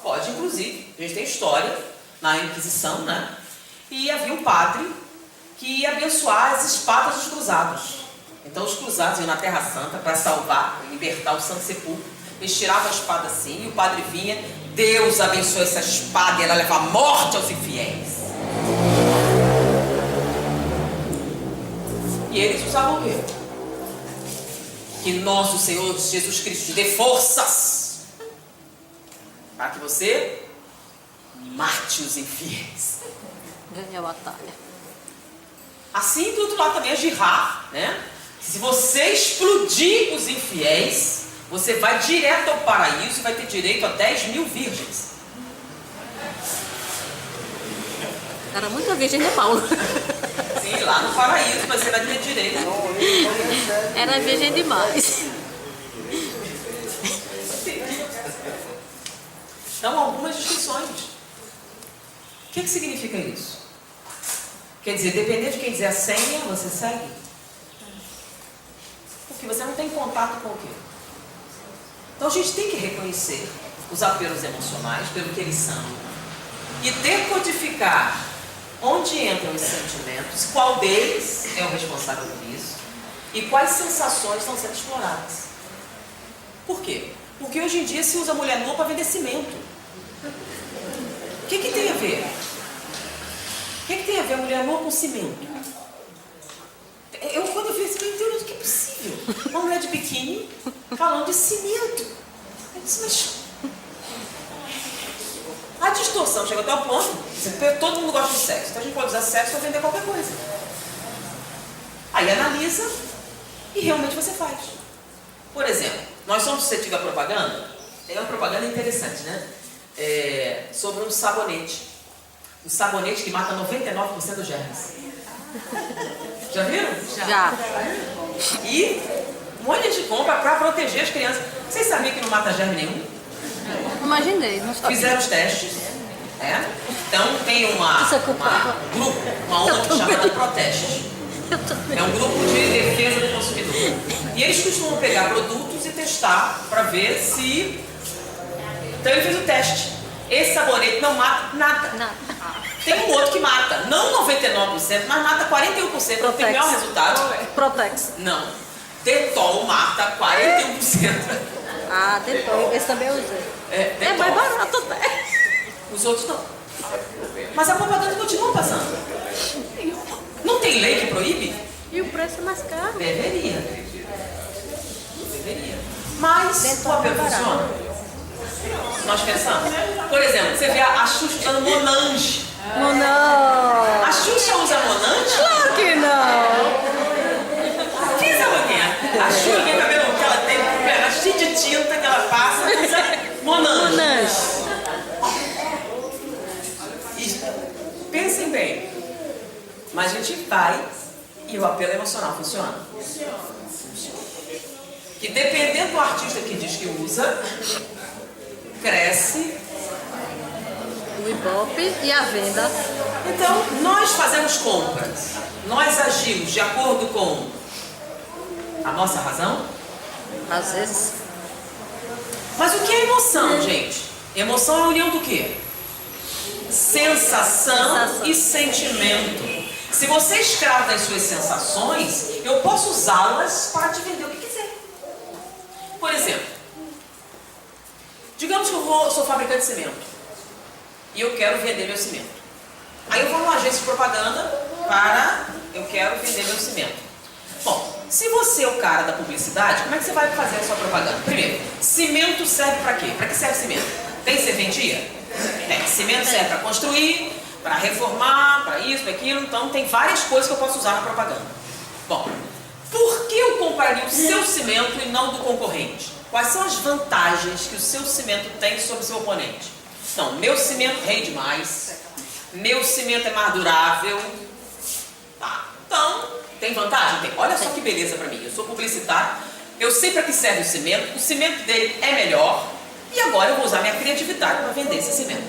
C: Pode, inclusive. A gente tem história na Inquisição, né? E havia um padre que ia abençoar as espadas dos cruzados. Então os cruzados iam na Terra Santa para salvar, libertar o Santo Sepulcro. Eles tiravam a espada assim e o padre vinha, Deus abençoe essa espada e ela leva a morte aos infiéis. E eles usavam o quê? Que nosso Senhor Jesus Cristo te dê forças para que você mate os infiéis.
G: Ganha a batalha.
C: Assim, do outro lado também é jihad, né? Se você explodir os infiéis, você vai direto ao paraíso e vai ter direito a 10.000 virgens.
G: Era muito a Virgem de Paulo.
C: Sim, lá no paraíso você vai ter direito.
G: Era virgem demais.
C: Então, algumas descrições. O que significa isso? Quer dizer, dependendo de quem dizer a senha, você segue? Porque você não tem contato com o quê? Então a gente tem que reconhecer os apelos emocionais pelo que eles são e decodificar onde entram os sentimentos, qual deles é o responsável por isso e quais sensações estão sendo exploradas. Por quê? Porque hoje em dia se usa mulher nua para vender cimento. O que tem a ver? O que tem a ver a mulher nua com cimento? Quando eu vi isso, eu entendi que é possível. Uma mulher de biquíni falando de cimento. Eu disse, mas a distorção chega até o ponto, todo mundo gosta de sexo, então a gente pode usar sexo para vender qualquer coisa. Aí analisa e realmente você faz. Por exemplo, nós somos suscetíveis à propaganda. Tem uma propaganda interessante, né? Sobre um sabonete. Um sabonete que mata 99% dos germes. Já viram?
G: Já.
C: E um monte de gente compra para proteger as crianças. Vocês sabiam que não mata germe nenhum?
G: Imaginei, não sabia.
C: Fizeram os testes. Então tem um grupo, uma ONG chamada Proteste. É um grupo de defesa do consumidor. E eles costumam pegar produtos e testar para ver se... Então ele fez o teste. Esse sabonete não mata nada.
G: Nada.
C: Tem um outro que mata, não 99%, mas mata 41%, para ter o melhor resultado.
G: Protex.
C: Não. Detol mata 41%.
G: Ah, depois. Esse também eu usei.
C: É,
G: É mais barato até.
C: Os outros não. Mas a propaganda continua passando. Não tem lei que proíbe?
G: E o preço é mais caro.
C: Deveria. Mas o apelo funciona. Nós pensamos. Por exemplo, você vê a Xuxa usando Monange.
G: Não.
C: A Xuxa usa Monange?
G: Claro que não.
C: Fiz a manhã. A Xuxa, o cabelo que ela tem, ela cheia de tinta que ela passa, usa Monange.
G: Monange.
C: E pensem bem. Mas a gente vai e o apelo emocional funciona. Que dependendo do artista que diz que usa, cresce.
G: O Ibope e a venda.
C: Então, nós fazemos compras, nós agimos de acordo com a nossa razão.
G: Às vezes.
C: Mas o que é emoção, gente? Emoção é a união do quê? Sensação e sentimento. Se você escreve as suas sensações, eu posso usá-las para te vender o que quiser. Por exemplo, digamos que eu sou fabricante de cimento e eu quero vender meu cimento. Aí eu vou numa agência de propaganda eu quero vender meu cimento. Bom, se você é o cara da publicidade, como é que você vai fazer a sua propaganda? Primeiro, cimento serve para quê? Para que serve cimento? Tem serventia? Tem. Cimento serve para construir, para reformar, para isso, para aquilo. Então tem várias coisas que eu posso usar na propaganda. Bom, por que eu compraria o seu cimento e não do concorrente? Quais são as vantagens que o seu cimento tem sobre o seu oponente? Então, meu cimento rende mais, meu cimento é mais durável. Tá, então, tem vantagem? Tem. Olha só que beleza para mim. Eu sou publicitário, eu sei para que serve o cimento dele é melhor e agora eu vou usar minha criatividade para vender esse cimento.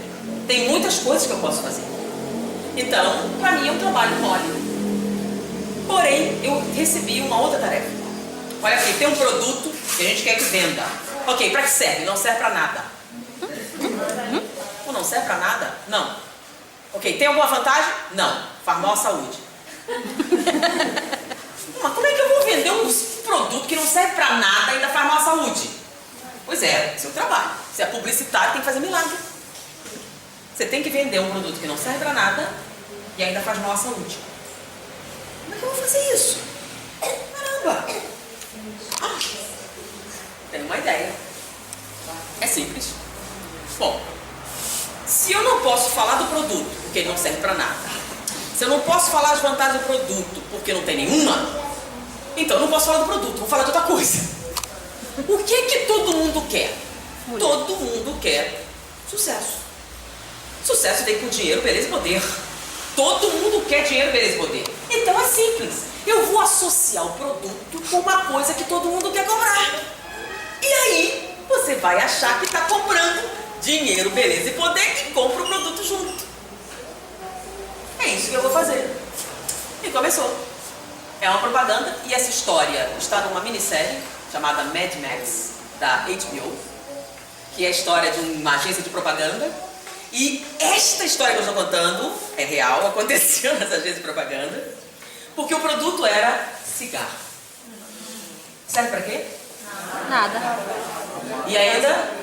C: Tem muitas coisas que eu posso fazer. Então, para mim é um trabalho mole. Porém, eu recebi uma outra tarefa. Olha aqui, tem um produto que a gente quer que venda. Ok, para que serve? Não serve para nada. Não serve para nada? Não. Ok, tem alguma vantagem? Não. Faz mal à saúde. Mas como é que eu vou vender um produto que não serve para nada e ainda faz mal à saúde? Pois é, seu trabalho. Você é publicitário, tem que fazer milagre. Você tem que vender um produto que não serve para nada e ainda faz mal à saúde. Como é que eu vou fazer isso? Caramba! Tenho uma ideia. É simples. Bom, se eu não posso falar do produto porque ele não serve para nada, se eu não posso falar as vantagens do produto porque não tem nenhuma, então eu não posso falar do produto, vou falar de outra coisa. O que todo mundo quer? Todo mundo quer sucesso. Sucesso tem com dinheiro, beleza e poder. Todo mundo quer dinheiro, beleza e poder. Então é simples. Eu vou associar o produto com uma coisa que todo mundo quer comprar. E aí você vai achar que está comprando dinheiro, beleza e poder e compra o produto junto. É isso que eu vou fazer. E começou. É uma propaganda e essa história está numa minissérie chamada Mad Max, da HBO, que é a história de uma agência de propaganda. E esta história que eu estou contando é real, aconteceu nessa agência de propaganda, porque o produto era cigarro. Serve para quê?
G: Nada.
C: E ainda